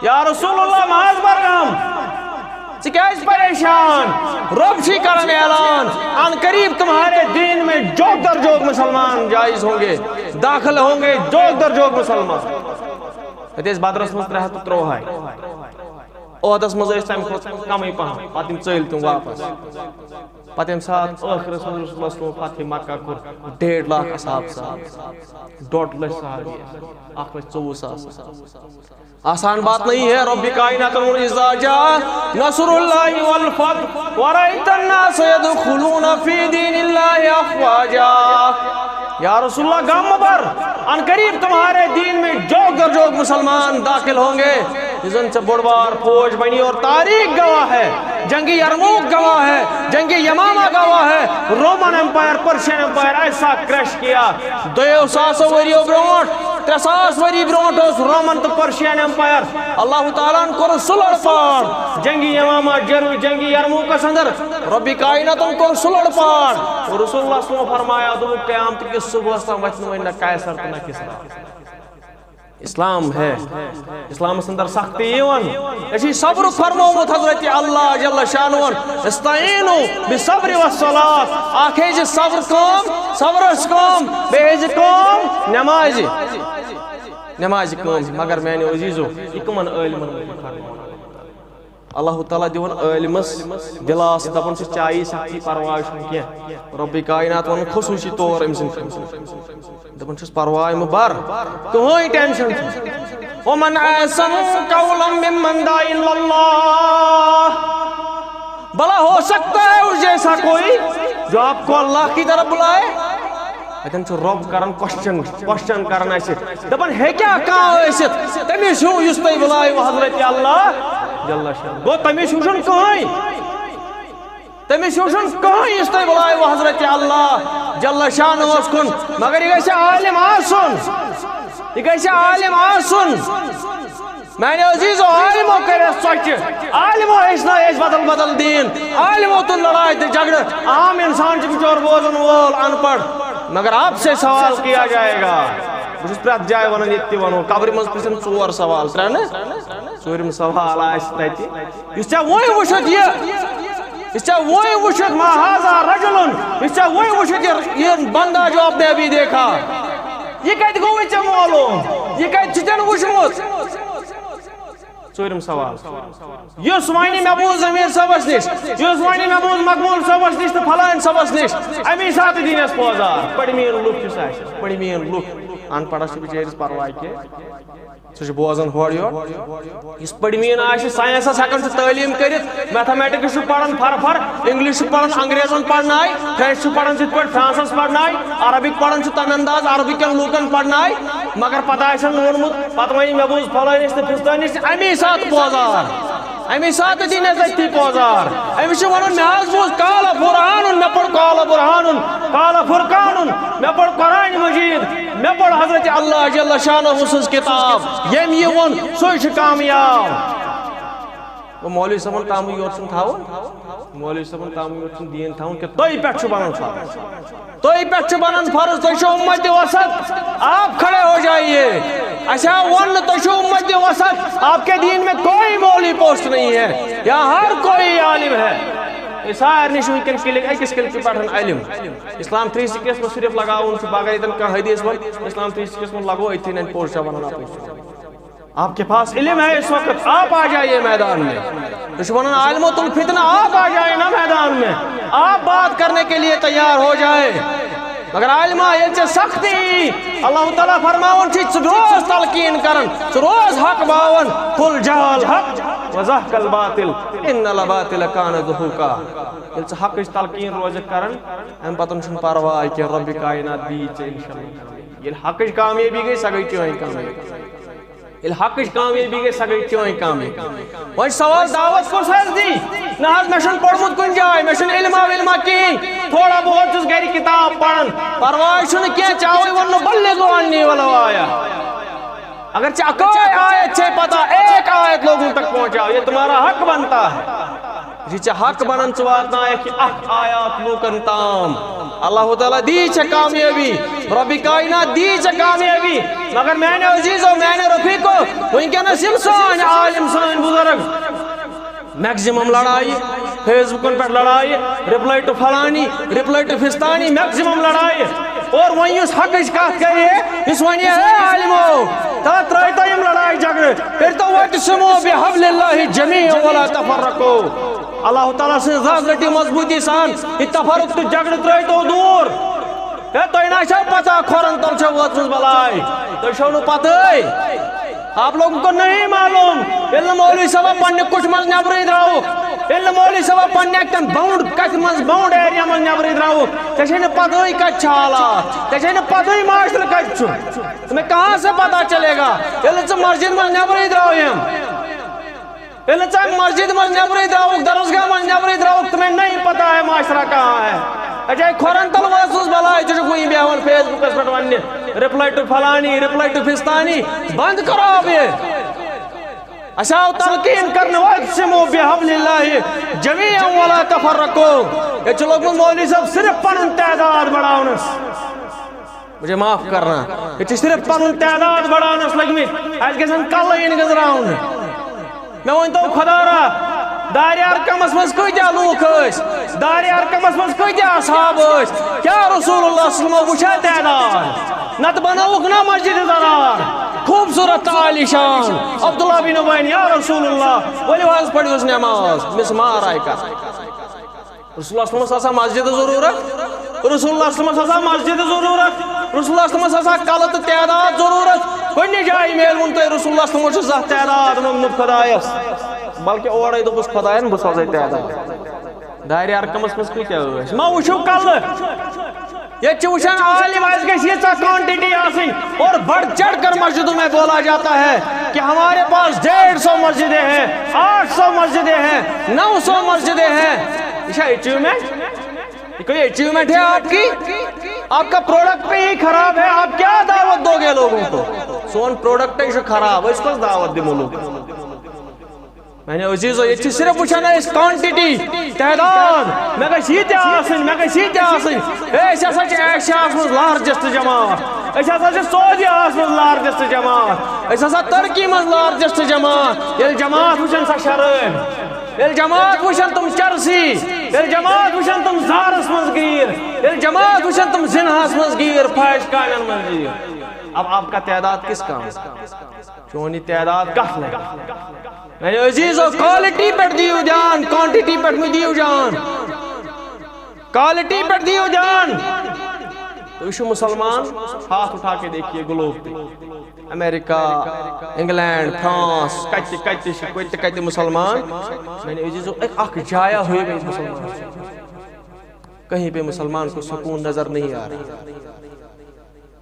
یا رسول اللہ مہ حظ بر غم ژٕ کیٛازِ پریشان رب چھی کران اعلان ان قریب تمہارے دین میں جوک در جوک مسلمان جائز ہوں گے داخل ہوں گے جوک در جوک مسلمان بدرس مز 303 عہدس مز تمہ کھۄتہٕ کمٕے پہم پتہٕ یِم ژٔلۍ تِم واپس پتہٕ ییٚمہِ ساتہٕ ٲخرس منٛز رسول اللہ فتح مکہ کوٚر 1.5 لاکھ اصحاب 2.5 لچھ صحابی 1,24,000 آسان بات نہیں ہے رب کائنات اذا جاء نصر اللہ والفتح ورأيت الناس يدخلون في دین اللہ افواجا یا رسول اللہ غم بر ان قریب تمہارے دین میں جوک در جوک مسلمان داخل ہوں گے جن سے بڑوار فوج بنی اور تاریخ گواہ ہے جنگی یرموک گواہ ہے جنگی یمامہ گواہ ہے رومن امپائر پرشین امپائر ایسا کریش کیا 200 وریو برونٹ 300 وری برونٹ اس رومن تو پرشین امپائر اللہ تعالیٰ ان کو سلڑ پاڑ جنگی یمامہ جنگی یرموک اندر ربی کائناتوں کو سلڑ پاڑ اور رسول اللہ صلی اللہ علیہ وسلم فرمایا دو قیامت کی صبح سے وچنو نہ قیصر تو نہ کسرا اسلام ہے اسلام اندر سختی یوان اسی صبر فرمومت حضرت اللہ جل شانون استعینوا بالصبر والصلاۃ آکھے جی صبر کام صبر اس کام بیج کام نماز کام مگر میں نے عزیزو یہ کمن علم اللہ تعالیٰ دیون علمس دلاس دپن سے چاہیے سختی پرواہ کی رب کائنات ون خصوصی طور ام سن دپن چھس پرواہ مبر کہین ٹینشن ومن احسن قولا ممن دعا الی اللہ بلا ہو سکتا ہے اس جیسا کوئی جو آپ کو اللہ کی طرف بلائے اتن چھ رب کرن کوسچن کرن اسہ دپن ہے کیا کانٛہہ ٲسِتھ تٔمِس ہیوٗ یُس تۄہہِ بُلایو حضرت اللہ جل شان گو تٔمِس ہیوٗ چھُنہٕ کٕہٕنۍ یُس تۄہہِ بُلایو حضرت اللہ جل شانہس کُن مگر یہِ گژھِ عالم آسُن میانہِ عزیزو عالمو کٔرۍ اَسہِ ژۄچہِ عالمو ہیٚچھنٲے أسۍ بدل بدل دیٖن عالمو تُل لڑاے تہٕ جھگڑٕ عام انسان چھُ بِچور بوزن وول ان پڑھ مگر آپ سے سوال کیا جائے گا بہٕ چھُس پرٛٮ۪تھ جایہِ ونان ییٚتہِ تہِ ونو قبرِ منٛز پرٛژھن 4 سوال 3 نہٕ ژوٗرِم سوال آسہِ تتہِ یُس ژےٚ وۄنۍ وٕچھِتھ ما ہاذا رجلن یُس ژےٚ وۄنۍ وٕچھِتھ یہ بندہ جو آپ نے ابھی دیکھا یہ کتہِ گوٚوُے ژےٚ معلوٗم یہ کتہِ چھُ ژےٚ نہٕ وٕچھمُت ژوٗرِم سوال یُس وَنہِ مےٚ بوٗز ضمیٖر صٲبَس نِش یُس وَنہِ مےٚ بوٗز مقبوٗل صٲبَس نِش تہٕ فلٲنۍ صٲبَس نِش اَمی ساتہٕ دِنۍ اَسہِ پوزار پٔڑمیٖن لُکھ یُس آسہِ پٔڑمیٖن لُکھ اَن پَڑھس چھُ بِچٲرِس پَرواے کینٛہہ سُہ چھُ بوزان ہورٕ یورٕ یُس پٔڑمیٖن آسہِ ساینَسَس ہٮ۪کان چھُ تعلیٖم کٔرِتھ میتھامیٹِکٕس چھُ پَران فَر اِنٛگلِش چھُ پَران انٛگریزَن پَرناے فرٛٮ۪نٛچ چھُ پَران یِتھ پٲٹھۍ فرٛانٛسَس پَرناے عربِک پَران چھُ تَمہِ اَنداز عربٕکٮ۪ن لوٗکَن پَرناے مگر پَتہٕ آسٮ۪ن نہٕ ووٚنمُت پَتہٕ وَنہِ مےٚ بوٗز فلٲنۍ نِش تہٕ فِستٲنۍ نِش اَمی ساتہٕ پوزار اَمی ساتہٕ دِنۍ اَسہِ أتھی پوزار أمِس چھُ وَنُن مےٚ حظ بوٗز قالَ بُرہانُن مےٚ پوٚر قالَ بُرہانُن قالَ فُرقانُن مےٚ پوٚر قرآنِ مجیٖد مےٚ پوٚر حضرتِ اللہ جل شانہ سٕنٛز کِتاب ییٚمۍ یہِ ووٚن سُے چھُ کامیاب گوٚو مولوی صٲبَن تامٕے یوت چھُنہٕ تھاوُن مولوی صٲبَن تامٕے یوت چھُنہٕ دیٖن تھاوُن کہِ تۄہہِ پٮ۪ٹھ چھُ بَنان فرض تۄہہِ پٮ۪ٹھ چھُ بَنان فرض تُہۍ چھِو اُمتِ وسط آپ کھڑے ہو جائیے اَسہِ آو وَننہٕ تُہۍ چھِو اُمتِ وسط آپ کے دین میں کوئی مولوی پوسٹ نہیں ہے یہاں ہر کوئی عالم ہے سارنٕے چھُ وٕنکٮ۪ن کِلِک أکِس کِلکہِ پٮ۪ٹھ علم اسلام 360 منٛز صرف لگاوُن چھُ باقٕے ییٚتٮ۪ن کانٛہہ حدیٖث وَنہِ اسلام 360 منٛز لگو أتھی نَنہِ پوسٹ چھا بَنان اَپٲرۍ آپ کے پاس علم ہے اس وقت آپ آ جائیے میدان میں دشمنان عالمۃ الفتنہ آپ آ جائیں نا میدان میں آپ بات کرنے کے لیے تیار ہو جائے مگر عالمہ یہ چھ سختی اللہ تعالیٰ فرماون چھ روز تلقین کرن روز حق باون قل جاء الحق وزهق الباطل ان الباطل كان زهوقا یہ چھ حق تلقین روز کرن ام پتن چھن پرواہ کہ رب کائنات دی چھ انشاءاللہ یہ حق کامیابی گئی سگئی چویں کامیابی الحق کامیابی گئی سگئی چویں کامیابی وۄنۍ سوال دعوت کُس حظ دی نہ حظ مےٚ چھُنہٕ پوٚرمُت کُنہِ جایہِ مےٚ چھُنہٕ علما وِلما کِہیٖنۍ تھوڑا بہت چھُس گرِ کِتاب پران پرواے چھُنہٕ کینٛہہ ژےٚ ووٚنُو بلغوا عنی ولو آیا اگر ژےٚ اکٲے آیت چھے پتہ ایک آیت لوگوں تک پہنچاؤ یہ تمہارا حق بنتا ہے یہ ژےٚ حق بنان ژٕ واتنایکھ یہِ اکھ آیات لوٗکن تام اللہ تعالیٰ دی ژےٚ کامیٲبی رۄبِ کائنات دی ژےٚ کامیٲبی مگر میانیو عزیٖزو میانیو رفیٖقو وٕنکٮ۪نس یِم سٲنۍ عالم سٲنۍ بُزرگ میکزِمم لڑایہِ فیس بُکن پٮ۪ٹھ لڑایہِ رِپلاے ٹُو فلانی رِپلاے ٹُو فِستانی میکزِمم لڑایہِ اور وۄنۍ یُس حقٕچ کتھ کرِ یُس وَنہِ ہے عالمو تتھ ترٲیتو یِم لڑایہِ جگڑٕ کٔرۍتو واعتصموا بحبل اللہ جمیعا ولا تفرقوا اللہ تعالیٰ سٕنٛز ذات رٔٹِو مضبوٗطی سان یہِ تفرق تہٕ جگڑٕ ترٲیتو دوٗر ہے تۄہہِ نہ چھو پتہ کھۄرن تل چھو وٲژمٕژ بلاے تۄہہِ چھو نہٕ پتہٕے آپ لوگوں کو نہیں معلوم ییٚلہِ نہٕ مولوی صٲبا پننہِ کُٹھِ منٛز نٮ۪برٕے درٛاوُکھ ییٚلہِ نہٕ مولوی صٲبا پننہِ اَتٮ۪ن باوُنٛڈ کتھِ منٛز باوُنٛڈ ایریا منٛز نٮ۪برٕے درٛاوُکھ ژےٚ چھے نہٕ پتہٕے کتہِ چھِ حالات ژےٚ چھے نہٕ پتہٕے معاشرٕ کتہِ چھُ تمہیں کہاں سے پتہ چلے گا ییٚلہِ ژٕ مسجد منٛز نٮ۪برٕے درٛاویم ییٚلہِ نہٕ ژٕ مسجد منٛز نٮ۪برٕے درٛاوُکھ درسگاہ منٛز نٮ۪برٕے درٛاوُکھ تمہیں نہیں پتہ ہے معاشرہ کہاں ہے اچھا کھۄرن تل وٲژٕس بلاے ژٕ چھُکھ وٕنہِ بیٚہوان فیس بُکس پٮ۪ٹھ وننہِ رِپلاے ٹُو فلانی رِپلاے ٹُو فِستانی بند کرو اب یہ اَسہِ آو تلقیٖن کرنہٕ واعتصموا بحبل اللہ جمیعا ولا تفرقوا ییٚتہِ چھُ لوگمُت مولوی صٲب صرف پنُن تعداد بڑاونس مجھے معاف کرنا یہ چھِ صرف پنُن تعداد بڑاونس لٔگمٕتۍ اَسہِ گژھن کلہٕ یِنۍ گٔنٛزراونہٕ مےٚ ؤنۍتو خۄدا را دارِ ارکمس منٛز کۭتیاہ لوٗکھ ٲسۍ دارِ ارکمس منٛز کۭتیاہ اصحاب ٲسۍ کیٛاہ رسول اللہ صلی اللہ علیہ وسلم وٕچھا تعداد نتہٕ بنٲوُکھ نا مسجد ضرار خوبصورت عالی شان عبداللہ بن عبی یا رسول اللہ ؤلِو حظ پٔرِوُس نٮ۪ماز مِسمار آیہِ کرنہٕ رسول اللہ صلی اللہ علیہ وسلم آسان مسجد ضروٗرت رسول اللہ صلی اللہ علیہ وسلم مسجد ضروٗرت رسول اللہ صلی اللہ علیہ وسلم آسان کلہٕ تہٕ تعداد ضروٗرت کُنہِ جایہِ میلوُن تۄہہِ رسول اللہ صلی اللہ علیہ وسلم چھُ زانٛہہ تعداد موٚنگمُت خۄدایس بلکہِ اورے دوٚپُس خۄداین بہٕ سوزے تعداد دارِ ارکمس منٛز کۭتیاہ ٲسۍ ما وٕچھِو کلہٕ یہ وچھان عالم آج گئی یہ کوانٹٹی آسیں اور بڑھ چڑھ کر مسجدوں میں بولا جاتا ہے کہ ہمارے پاس 150 مسجدیں ہیں 800 مسجدیں ہیں 900 مسجدیں ہیں یہ اچیومنٹ یہ کوئی اچیومنٹ ہے آپ کی آپ کا پروڈکٹ پہ ہی خراب ہے آپ کیا دعوت دو گے لوگوں کو سون پروڈکٹ ہے خراب اس کو دعوت دے ملوک میں نے عزیزو یہ صرف وچھان اس کوانٹٹی تعداد میں گژھِ ییٖتیٛاہ آسٕنۍ مےٚ گژھِ ییٖتیٛاہ آسٕنۍ أسۍ ہسا چھِ ایشیاہس منٛز لارجسٹ جماعت أسۍ ہسا چھِ سعودیاہس منٛز لارجسٹ جماعت أسۍ ہسا ترکی منٛز لارجسٹ جماعت ییٚلہِ جماعت وٕچھن سۄ شرٲبۍ ییٚلہِ جماعت وٕچھن تِم چرسی ییٚلہِ جماعت وٕچھن تِم زارس منٛز گیٖر ییٚلہِ جماعت وٕچھن تِم زِنہس منٛز گیٖر فاحش کامٮ۪ن منٛز گیٖر اب آپ کا تعداد کس کام چون یہ تعداد کتھ لگا میرے عزیزو کوالٹی پر دیو جان کوانٹیٹی پر میں دیو جان کوالٹی پر دیو جان تو یہ مسلمان ہاتھ اٹھا کے دیکھیے گلوب پہ امریکہ انگلینڈ فرانس کتے مسلمان میرے عزیزو ایک جایا ہوئے گئے مسلمان کہیں پہ مسلمان کو سکون نظر نہیں آ رہا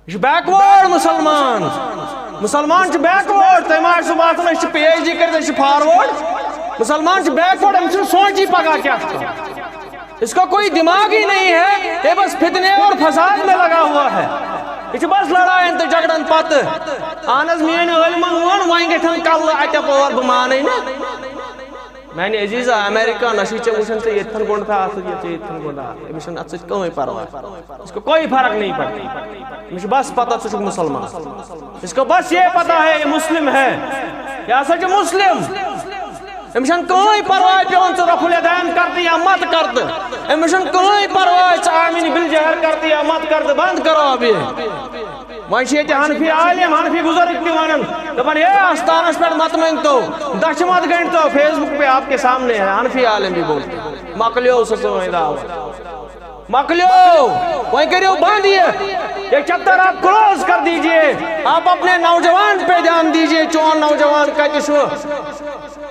یہ بیکورڈ مسلمان چھ بیکورڈ تیمار صبح میں پی ایچ ڈی کرتے ہیں فارورڈ مسلمان چھ بیکورڈ ہم سے سوچی پگا کیا اس کا کوئی دماغ ہی نہیں ہے یہ بس فتنے اور فساد میں لگا ہوا ہے یہ بس لڑائیں تو جگڑن پت آنز میانی علمان وان وائیں گے تھن کل آتے پور بمانے نا میں نے عزیزہ امریکہ نشی چے وشن سے یہ تھن گونڈ تھا آسد یہ چے تھن گونڈ آسد مشن ات سے کوئی پرواہ اس کو کوئی فرق نہیں پڑتا مجھے بس پتا سچ مسلمان اس کو بس یہ پتا ہے یہ مسلم ہے یا سچ مسلم امشن کوئی پرواہ پیون سے رفع الیدین کرتی یا مت کرد امشن کوئی پرواہ سے آمین بالجہر کرتی یا مت کرد بند کرو ابھی وانشیتی حنفی عالم حنفی بزرگ دیوانن دپن یہ آستانش پر مت منگتو دش مت گھنٹو فیس بک پہ آپ کے سامنے ہے حنفی عالم بھی بولتے مقلیو سسوئی دعوت مقلیو وہیں کریو باندھئے یہ چپتر آپ کلوز کر دیجئے آپ اپنے نوجوان پہ دھیان دیجئے چون نوجوان کہتے شو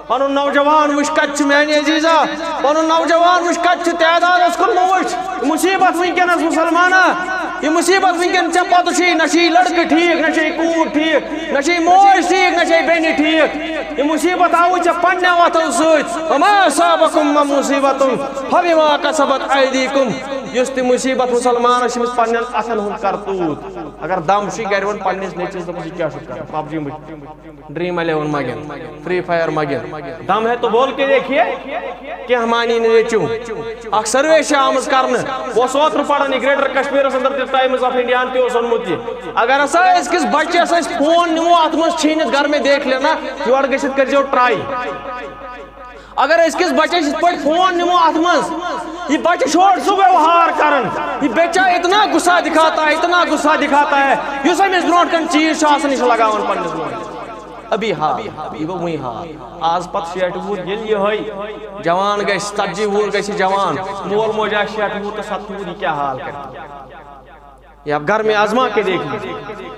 پنن نوجوان وش کچھ میانی عزیزہ پنن نوجوان وش کچھ تعداد اس کن موش مصیبت ونکن مسلمانہ یہ مصیبت ونکن چپا تو چھی نشی لڑک ٹھیک نشی کوٹ ٹھیک نشی موش ٹھیک نشی بینی ٹھیک یہ مصیبت آوئی چا پنیا واتن سوچ وما صابکم من مصیبتم فبما کسبت ایدیکم یستی مصیبت مسلمان شمس پنین اصل ہن کرتوت اگر دم شی گرون پنیس نیچز تو مجھے کیا شکر پاب جی مجھے ڈریم 11 مگن فری فائر مگن دم ہے تو بول کے دیکھئے کہ ہمانی نیچوں اکثر ویشہ آمز کرنے وہ سوتر پڑھنی گریٹر کشمیر سندر ٹائمز آف انڈیان تیو سنمتی اگر ایسا اس کس بچے ایسا اس فون نمو آتمس چھینت گھر میں دیکھ لینا جوڑ گشت کر جو ٹرائی اگر اس کس بچے اس پر فون نمو آتمس یہ بچے چھوڑ صبح وہار کرن یہ بیچہ اتنا گسا دکھاتا ہے یہ سب اس برونٹ کن چیز شاسنی سے لگا ان پر نسلوں ابھی ابھی وہ وہی آز پت شیٹ وور یل یہ ہوئی جوان گئی ستجی وور گئی جوان مول موجہ شیٹ وور تو ست وور کیا حال کرتی یہ اب گھر میں آزما کے دیکھ لیجیے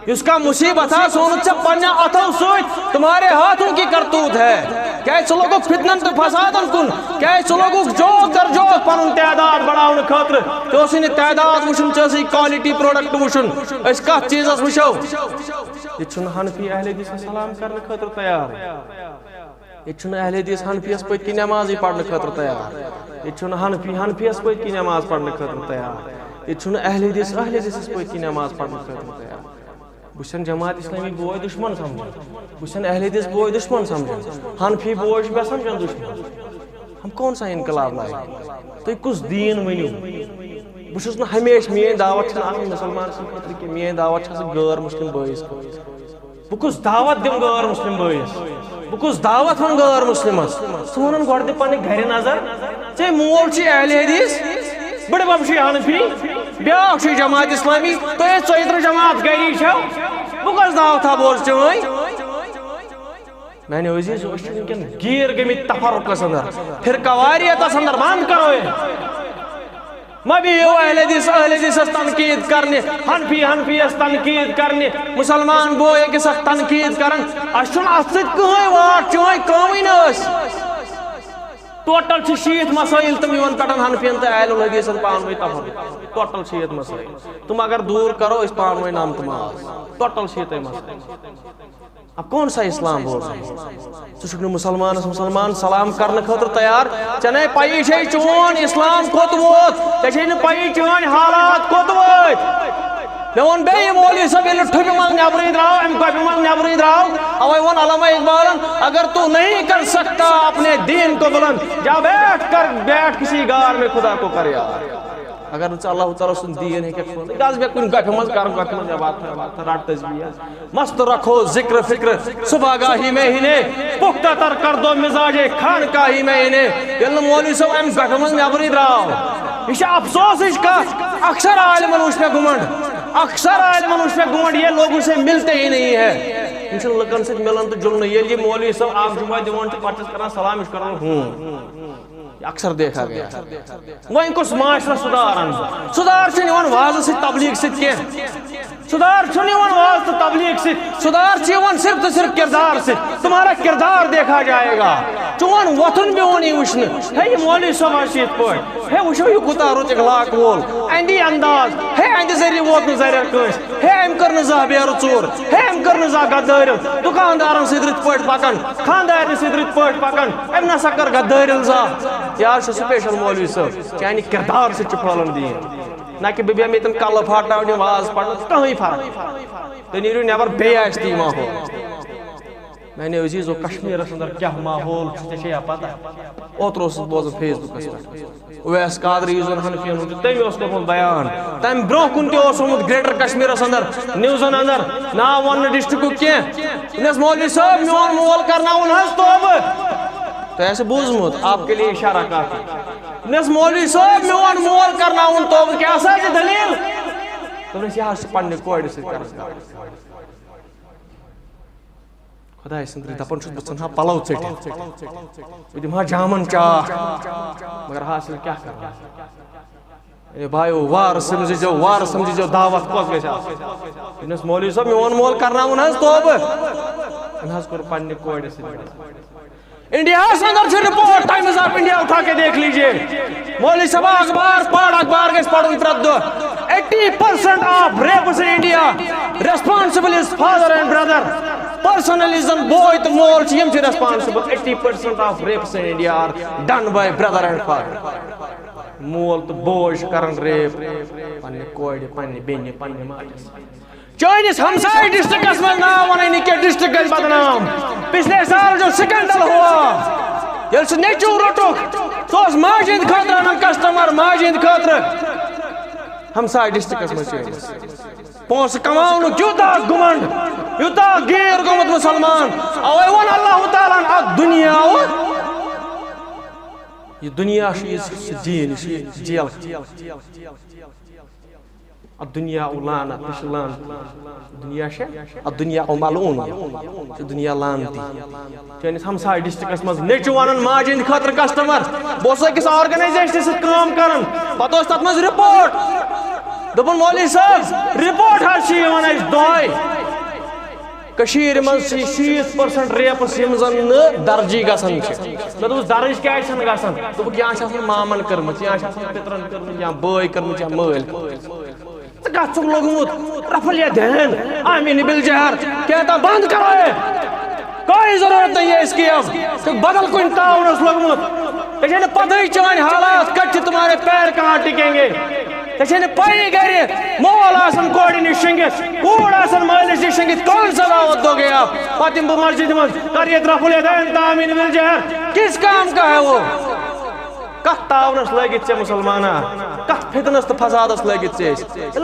اس کا مصیبت ہے سونت سے پنیا اتھو سوچ تمہارے ہاتھوں کی کرتوت ہے کیسے لوگوں فتنن تو فسادن کن کیسے لوگوں جوک در جوک پنن تعداد بڑھاؤن خاطر تو اسی نے تعداد وشن چاہسی کوالٹی پروڈکٹ وشن اس کا چیز اس وشو یہ چھن حنفی اہل حدیث سلام کرنے خاطر تیار یہ چھن اہل حدیث حنفی اس پویت کی نماز ہی پڑھنے خاطر تیار یہ چھن حنفی اس پویت کی نماز پڑھنے خاطر تیار یہ چھن اہل حدیث اس پویت کی نماز پڑھنے خاطر تیار بشن جماعت اسلامی بوئی دشمن سمجھا بشن اہل حدیث بوئی دشمن سمجھا حنفی بوئی بے سمجھا دشمن ہم کون سا انقلاب لائے تو یہ کس دین ونیو بشن ہمیش مین دعوت چھن آمی مسلمان سے خطر کہ مین دعوت چھن غیر مسلم بوئیس بکس دعوت دیم غیر مسلم بوئیس بکس دعوت ہم غیر مسلم سونن گوڑ دے پانے گھر نظر چاہے مول چی اہل حدیث بڑے باب شی حنفی بیاک شی جماعت اسلامی تو یہ چویتر جماعت گئی شو بکس دعوت تھا بول چوئی میں نے عزیز وشن گیر گمی تفرق سندر پھر قواریت سندر بند کرو مبی اہل حدیث اس تنقید کرنے حنفی اس تنقید کرنے مسلمان بوئے کے سخت تنقید کرن اشن اسد کوئی واٹ چوئی کوئی نس ٹوٹل چھ شیت مسائل تم یون پٹن حنفین تے اہل الحدیث پانوئی تفرق ٹوٹل شیت مسائل تم اگر دور کرو اس پانوئی نام تماز ٹوٹل شیت مسائل اب کون سا اسلام بول رہے ہیں مسلمان سلام کرنے خاطر تیار چنے پائی چھے چون اسلام کت ووت چھے پائی چون حالات کت ووت میں ون بے مولی سب یہ ٹھپی من نیبری دراؤ ام کپی من نیبری دراؤ اوائی ون علامہ اقبالن اگر تو نہیں کر سکتا اپنے دین کو بلند جا بیٹھ کسی غار میں خدا کو کر یار اگر اللہ تعالیٰ سن دین ہے کہ گاز بے کن گپی من کرم گپی من جب رات تجبیہ مست رکھو ذکر فکر صبح گاہی میں ہی نے پختہ تر کر دو مزاج خان کاہی میں ہی نے یلن مولی سب ام گپی من نیبری دراؤ یہ افسوس اس کا اکثر عالمن اس پہ گمنڈ یہ لوگوں سے ملتے ہی نہیں ہے ان لکن ست ملن تو جلن یل یہ مولوی صاحب آپ جمعہ دیوان تو پرچس کرنا سلام اس کرنا اکثر دیکھا گیا وہیں کس معاشرہ صدار چھن یوان واضح سے تبلیغ سے کیا صدار چھن یوان واضح تو تبلیغ سے صدار چھن یوان صرف تو صرف کردار سے تمہارا کردار دیکھا جائے گا چون وطن بھی ہونی وشن ہے یہ مولوی صاحب آشیت پوٹ ہے وشو یہ کتا روچ اخلاق وول اندی انداز ہے اندی ذریعہ ووت نظر کنس ہے ام کرن زہ بیر ژور ہے ام کرن زہ غدار دکاندارن سدرت پوٹ پکن خاندارن سدرت پوٹ پکن ام نسا کر غدار زہ یار سپیشل مولوی صاحب چانی کردار سے پھلن دین نہ کہ بیا میتن کل پھاٹاونی واز پڑھنا کہیں فرق تو نیرو نیبر بیٚیہِ آسہِ تی ماحول میں نے عزیزو کشمیرس اندر کیا ماحول چھے پتہ اوتر اوسس بوزان فیس بکس پہ اویس قادری یوزن حنفین ہوں تمی اس کو بیان تم برو کن تہ اوس ہومت گریٹر کشمیرس اندر نیوزن اندر نا ون ڈسٹرکو کی انس مولوی صاحب میون مول کرناون حظ توبہ تو ایسے بوزمت آپ کے لیے اشارہ کافی انس مولوی صاحب میون مول کرناون توبہ کیا سا یہ دلیل تو انس یہ پنہ کوڑ سے کران خدا سندری دپن چھس بہ ژھنہا پلو ژٹھ بہ دمہا جامن چاک مگر حاصل کیا کر بھائیو وار سمجھو دعوت کس گژھِ آسٕنۍ انس مولوی صاحب میون مول کرناون حظ توبہ ان حظ کوٚر پننہِ کورِ سۭتۍ انڈیا اندر سے رپورٹ ٹائمز آف انڈیا اٹھا کے دیکھ لیجئے مولوی صاحب اخبار پڑھ اخبار گژھِ پڑھن پرٛٮ۪تھ دۄہ 80% of rapes in India responsible is father and brother personally زن بوے تو مول چھ یم چھ responsible 80% of rapes in India are done by brother and father مول تو بوے کرن ریپ پننہِ کورِ پننہِ بیٚنہِ پننہِ ماجس چٲنِس ہمسائے ڈسٹرکس میں نام ونٲنی کہ ڈسٹرک گژھِ بدنام پچھلے سال جو سکینڈل ہوا ییٚلہِ سُہ نیٚچوٗ روٚٹُکھ سُہ اوس ماجہِ ہٕنٛدِ خٲطرٕ انان کسٹمر ماجہِ ہٕنٛدِ خٲطرٕ ہمسائے ڈسٹرکس منٛز چٲنِس پونٛسہٕ کماونُک یوٗتاہ گُمنڈ یوٗتاہ غیر گوٚمُت مُسلمان اوے ووٚن اللہ تعالیٰ ہن اکھ دُنیا یہ دنیا سُہ دیٖن یہِ جیل الدنیا لعنت مش لعنت دنیا شے الدنیا ملعون دنیا لعنتی چٲنِس ہمساے ڈسٹرکس منٛز نیٚچوٗ ونان ماجہِ ہٕنٛدِ خٲطرٕ کسٹمر بہٕ اوسُس أکِس آرگنایزیشنہِ سۭتۍ کٲم کران پتہٕ اوس تتھ منٛز رپورٹ دوٚپُن مولوی صٲب رپورٹ حظ چھِ یِوان اَسہِ دۄہے کشیٖرِ منٛز چھِ 60% ریپس یِم زن نہٕ درجی گژھان چھِ مےٚ دوٚپُس درج کیازِ چھنہٕ گژھان دوٚپُکھ یا چھِ آسان مامن کٔرمٕژ یا چھِ آسان پِترن کٔرمٕژ یا بٲے کٔرمٕژ یا مٲلۍ کت چھُکھ لوٚگمُت رفل یا دھین آمین بالجہر کہتا بند کرو کوئی ضرورت نہیں ہے اس کی اب بدل کوئی تعاون لوگمت تجھے پتہ ہی چوان حالات کچھ تمہارے پیر کہاں ٹکیں گے تجھے پائی گھر مول آسن کوڑی نش شنگت کوڑ آسن مالس نش شنگت کون سا دعوت دو گے آپ پتم بہ مسجد من کریت رفل یدین آمین بالجہر کس کام کا ہے وہ کت تعاونس لگت ے مسلمانہ کت فتنس تو فسادس لگت ے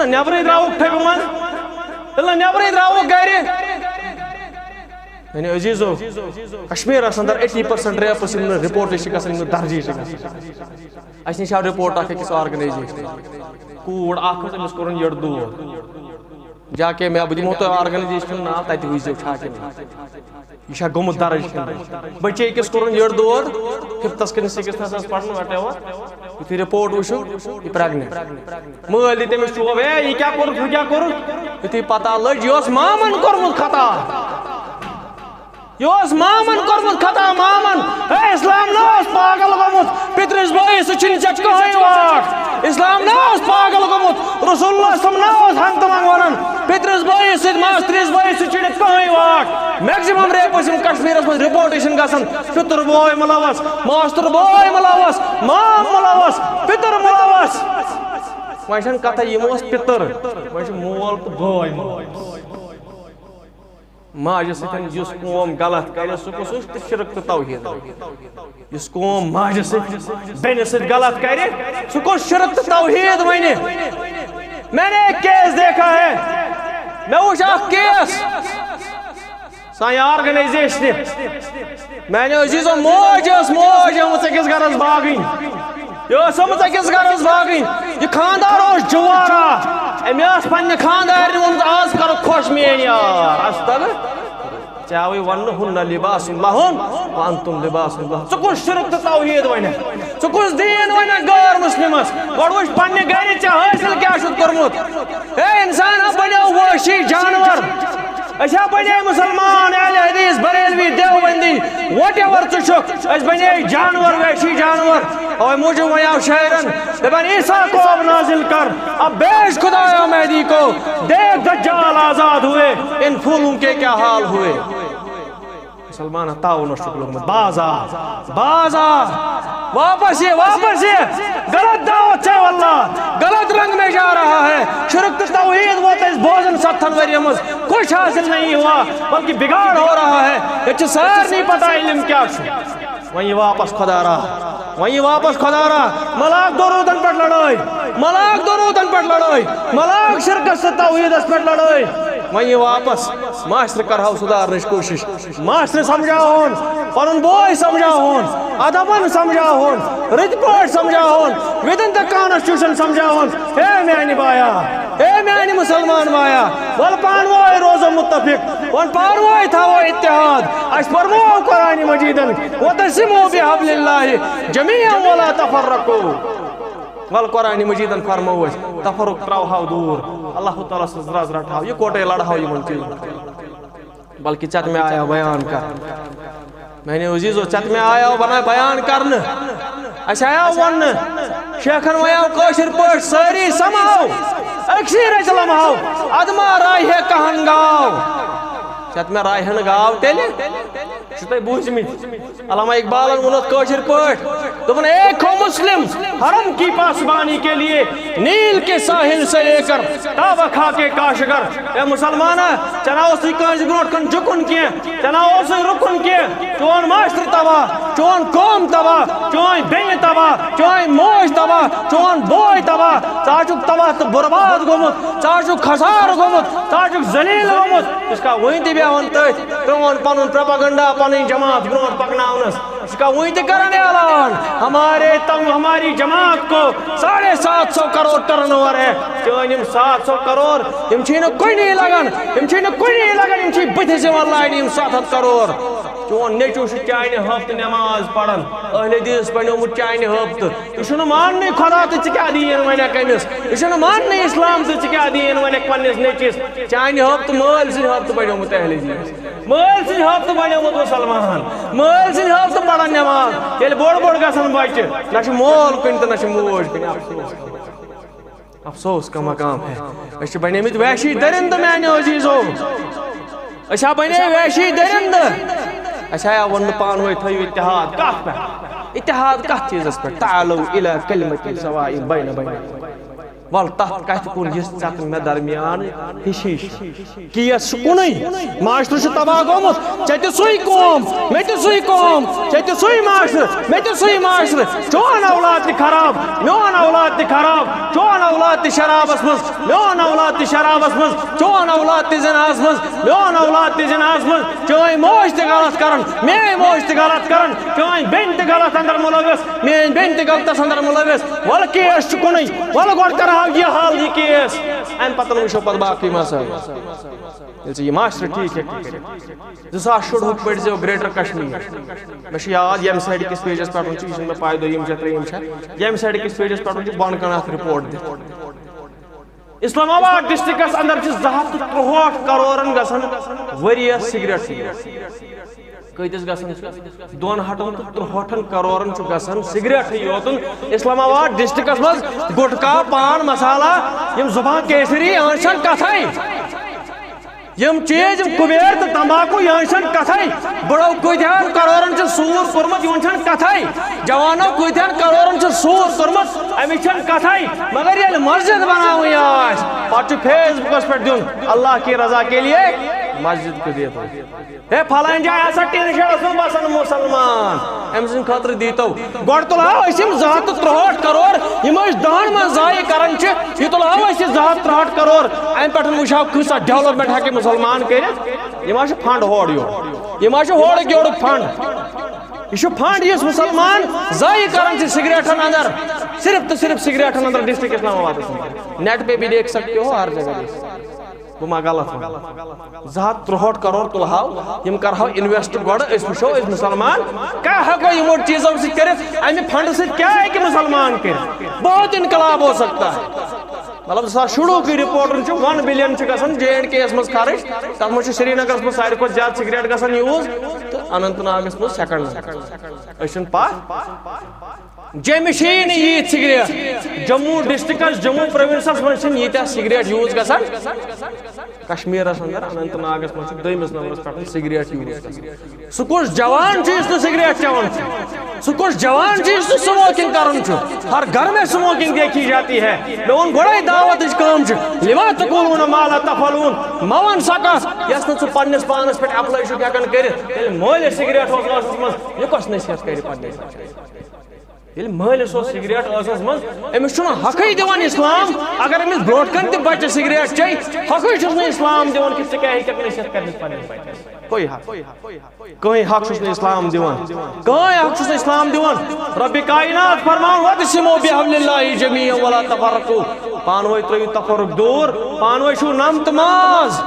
نیبرے درٛاوُکھ ٹھیکہٕ منٛز نیبرے درٛاوُکھ گھرِ یعنی عزیزو کشمیرس اندر 80% ریپس یم رپورٹ چھ گژھان یم درجی چھ گژھان اس نش آو رپورٹ اکھ أکِس آرگنایزیشن کوٗر اکھ أمِس کوٚرُن یٔڑ دود جا کے میں بہٕ دِمو تۄہہِ آرگنایزیشن ناو تتہِ وٕچھزیو چھا کِنہٕ یہ چھا گوٚمُت درج کِنہٕ بچے أکِس کوٚرُن یٔڑ دود 5th کِنہٕ 6th ٲس پران وٹ ایور یُتھُے رپورٹ وٕچھُن یہِ پریگننٹ مٲلۍ دِتۍ تٔمِس چوب ہے یہِ کیٛاہ کوٚرُتھ ہُہ کیٛاہ کوٚرُتھ یُتھُے پتہ لٔج یہِ اوس مامن کوٚرمُت خطا یہ اوس مامن کوٚرمُت خطا مامن ہے اسلام نہ اوس پاگل گوٚمُت پِترِس بٲیِس سۭتۍ چھُنہٕ ژےٚ کٕہٕنۍ واٹھ اسلام نہ اوس پاگل گوٚمُت رسول اللہ صلی نہ اوس ہنگتہٕ منٛگہٕ ونان پِترِس بٲیِس سۭتۍ ماستٕرِس بٲیِس سۭتۍ چھُنہٕ کٕہٕنۍ واٹھ میکزِمم ریپ ٲسۍ یِم کشمیٖرس منٛز رپورٹیشن گژھان پِتُر بوے مُلوث ماستُر بوے مُلوث مام مُلوث پِتُر مُلوث وۄنۍ چھنہٕ کتھے یِم اوس پِتٕر وۄنۍ چھُ مول تہٕ بوے مُلوث ماجہِ سۭتۍ یُس قوم غلط کرِ سُہ کُس اوس تہٕ شرک تہٕ توحید یُس قوم ماجہِ سۭتۍ بیٚنہِ سۭتۍ غلط کرِ سُہ کُس شرک تہٕ توحید ونہِ میں نے ایک کیس دیکھا ہے میں وٕچھ اکھ کیس سانہِ آرگنایزیشنہِ میں نے عزیزو موج ٲس آمٕژ أکِس گرس باغٕنۍ یہ ٲس آمٕژ أکِس گرس باغٕنۍ یہِ خاندار اوس جوارا أمۍ ٲس پننہِ خاندارنہِ ووٚنمُت آز کرو خۄش میٲنۍ یار چاوی ون ہن لباس لہن وانتم لباس لہن ژٕ کُس شرک تہٕ توحید ونہ ژٕ کُس دین ونہ غیر مسلمس گۄڈٕ وٕچھ پننہِ گرِ ژےٚ حٲصِل کیٛاہ چھُتھ کوٚرمُت اے انسان بنیو وحشی جانور أسۍ بنے مسلمان اہل حدیث بریلوی دیوبندی وٹ ایور ژٕ چھُکھ أسۍ بنے جانور وحشی جانور اوے موجود وۄنۍ آو شاعرن دپان عیسیٰ کو اب نازل کر اب بیچ خدایا مہدی کو دیکھ دجال آزاد ہوئے ان پھولوں کے کیا حال ہوئے مسلمان تعاون چھُکھ لوگمُت باز آ واپس یہ غلط دعوت ہے واللہ غلط رنگ میں جا رہا ہے شرک توحید وہ تو اس بوزن 70 وریم مز کچھ حاصل نہیں ہوا بلکہ بگاڑ ہو رہا ہے یہ سار نہیں پتا علم کیا چھو وہیں واپس خدا رہا ملاک درودن پر لڑائی ملاک شرکت سے توحید اس پر لڑائی وہیں واپس معاشر کرہو سدھارنچ کوشش معاشر سمجھاؤن پنن بوے سمجھاؤن ادبن سمجھاؤن رت پٲٹھۍ سمجھاؤن within the constitution سمجھاؤن اے میانہِ بایا اے میانہِ مسلمان بایا ول پانوٲے روزو متفق ون پانوٲے تھاوو اتحاد اس پرمو قرآن مجیدن وتسمو بحبل اللہ جميعا ولا تفرقوا ول قرآن مجیدن فرمو اس تفرق تراوہو دور اللہ تعالیٰ سے زراز رٹھاو یہ کوٹے لڑھاو یہ منچل بلکہ چت میں آیا بیان کر میں نے عزیزو چت میں آیا بنا بیان کرن اس آیا ون شیخن ویاو کوشر پوش ساری سماو اکشیر اجلماو ادما رائی ہے کہن گاو چت میں رائحن گاو تیلے چھتے بوجھمت علامہ اقبالن ونت کوشر پوش دبن ایک ہو مسلم حرم کی پاسبانی کے لیے نیل کے ساحل سے لے کر تابہ کھا کے کاشگر اے مسلمانہ چنا اسی کانج گروٹ کن جکن کیے چنا اسی رکن کیے چون معاشر تباہ چون قوم تباہ چون بین تباہ چون موج تباہ چون بوئی تباہ چاچک تباہ تو برباد گمت چاچک خسار گمت چاچک ذلیل گمت اس کا وہیں دی بیاون تیت ترون پانون پروپاگنڈا پانی جماعت گروٹ پکناونس اس کا وہیں دی کرنے اعلان ہماری جماعت کو 750 کروڑ ٹرن اوور ہے چون یم 700 کروڑ یم چھین کوئی نہیں لگن یم چھی بتھ سے واللہ یم 700 کروڑ چون نیچو چھ چاینہ ہفت نماز پڑھن اہل حدیث پڑھنومت چاینہ ہفت یہ چھن ماننے خدا تو ژٕ کیاہ دین ونہ کمس یہ چھن ماننے اسلام تو ژٕ کیاہ دین ونہ پننس نیچس چاینہ ہفت مٲلۍ سٕنٛدۍ ہفت پڑھنومت اہل حدیث مٲلۍ سٕنٛدۍ ہفت پڑھنومت مسلمان مٲلۍ سٕنٛدۍ ہفت پڑھن نماز ییٚلہِ بوڑ گژھن بچہ نہ چھ مول کُنہِ تہٕ نہ چھ موج کُنہِ افسوس کا مقام ہے اس بنیمت وحشی درند میانیو عزیزو اس بنے وحشی درند اس آیا ون پانوے تھیو اتحاد کت پہ اتحاد کت چیزس پہ تعالو الی کلمۃ سواء بین ول تحت کت کن یس ژت میں درمیان ہشیش کیس کُنُے معاشرٕ چھُ تباہ گوٚمُت ژےٚ تہِ سُے قوم مےٚ تہِ سُے قوم ژےٚ تہِ سُے معاشرٕ مےٚ تہِ سُے معاشرٕ چون اولاد تہِ خراب میون اولاد تہِ خراب چون اولاد تہِ شرابس منٛز میون اولاد تہِ شرابس منٛز چون اولاد تہِ زِناہس منٛز میون اولاد تہِ زِناہس منٛز چٲنۍ موج تہِ غلط کران میٲنۍ موج تہِ غلط کران چٲنۍ بیٚنہِ تہِ غلط اندر مُلوث میٲنۍ بیٚنہِ تہِ غلطس اندر مُلوث وَلہٕ کیس چھُ کُنُے وَلہٕ گۄڈٕ کرہاو یہ حال یہ کیس این پتن وشو پت باقی مسائل یہ معاشرہ ٹھیک ہے 2000 شڑ ہک پڑ زیو گریٹر کشمیر مش یاد یم سائیڈ کس پیجس پہ چھ میں پائے دویم چھ تریم چھ یم سائیڈ کس پیجس پہ بن کنات رپورٹ دی اسلام آباد ڈسٹرکس اندر چھ 263 کروڑن گسن وریہ سگریٹ کتس گسن 263 کروڑن چھ گسن سگریٹ یوتن اسلام آباد ڈسٹرکس مز گٹکا پان مسالہ یم زبان کیسری آنشن کتھائی یم چیز کبیر تو تمباکو یانشن کتھائی بڑو کتیان کروڑن چھ سور کورمت یانشن کتھائی جوانو کتیان کروڑن چھ سور کورمت امیشن کتھائی مگر یہ مسجد بناوی آج پاچو فیس بکس پر دن اللہ کی رضا کے لیے مسجد کو دیتا ہے پھلائن جائے ایسا ٹین شیڈ اسم بسن مسلمان امسن خطر دیتا گوڑ تلاو اسم 263 کروڑ یم اس دان میں ضائع کرن چھ یہ تلاو اس 263 کروڑ این پیٹھن وشاو کسا ڈیولپمنٹ ہے کہ مسلمان کرت یہ ماشا فنڈ ہوڑ یہ ماشا ہوڑ گیوڑ فنڈ یہ فنڈ یہ مسلمان ضائع کرن چھ سگریٹن اندر صرف تو صرف سگریٹن اندر ڈسٹرکٹ اسلام آباد نیٹ پہ بھی دیکھ سکتے ہو ہر جگہ گوٚو غلط 263 کروڑ تُلہو یم کرہو انویسٹ گۄڈٕ أسۍ وٕچھو أسۍ مُسلمان کیٛاہ ہٮ۪کو یِمو چیٖزو سۭتۍ کٔرِتھ اَمہِ فنڈٕ سۭتۍ کیٛاہ ہیٚکہِ مُسلمان کٔرِتھ بہت انقلاب ہو سکتا ہے مطلب 2016 کی رپورٹن 1 بلین گژھان JNK یس مز خرچ تتھ مز سری نگرس مز ساروی کھۄتہٕ زیادٕ سگریٹ گژھان یوٗز تہٕ اننت ناگس مز سیکنڈ أسۍ چھِنہٕ پَتھ جیٚمہِ چھِی نہٕ ییٖتۍ سگریٹ جموں ڈسٹرکس جموں پروینسس مز چھِنہٕ ییٖتیٛاہ سگریٹ یوٗز گژھان کشمیرس اندر اننت ناگس مز چھِ 2مِس نمبرس پٮ۪ٹھ سگریٹ یوٗز گژھان سُہ کُس جوان چھُ یُس نہٕ سگریٹ چٮ۪وان چھُ سُہ کُس جوان چھُ یُس نہٕ سموکنگ کران چھُ ہر گھر میں سموکنگ دیکھی جاتی ہے مےٚ ووٚن گۄڈے دعوتٕچ کٲم چھِ لما تقولون ما لا تفعلون مہ وَن سۄ کتھ یۄس نہٕ ژٕ پننِس پانس پٮ۪ٹھ ایپلاے چھُکھ ہٮ۪کان کٔرِتھ ییٚلہِ مٲلِس سگریٹ اوس ٲسس منٛز یہِ کۄس نصیحت کرِ پننِس ییٚلہِ مٲلِس اوس سگریٹ ٲسس منٛز أمِس چھُنہٕ حقٕے دِوان اسلام اگر أمِس برونٛٹھ کَنہِ تہِ بچہِ سگریٹ چیٚیہِ حقٕے چھُس نہٕ اسلام دِوان کہِ ژٕ کیٛاہ ہیٚککھ نصیحت کٔرِتھ پننِس بچس کوئی حق کٕہٕنۍ حق چھُس نہٕ اسلام دِوان کٕہٕنۍ حق چھُس نہٕ اسلام دِوان ربِ کائنات فرمان وَاعْتَصِمُوا بِحَبْلِ اللہِ جَمِيعًا وَلَا تَفَرَّقُوا پانہٕ ؤنۍ ترٲیِو تفرق دوٗر پانہٕ ؤنۍ چھُو نم تہٕ ماز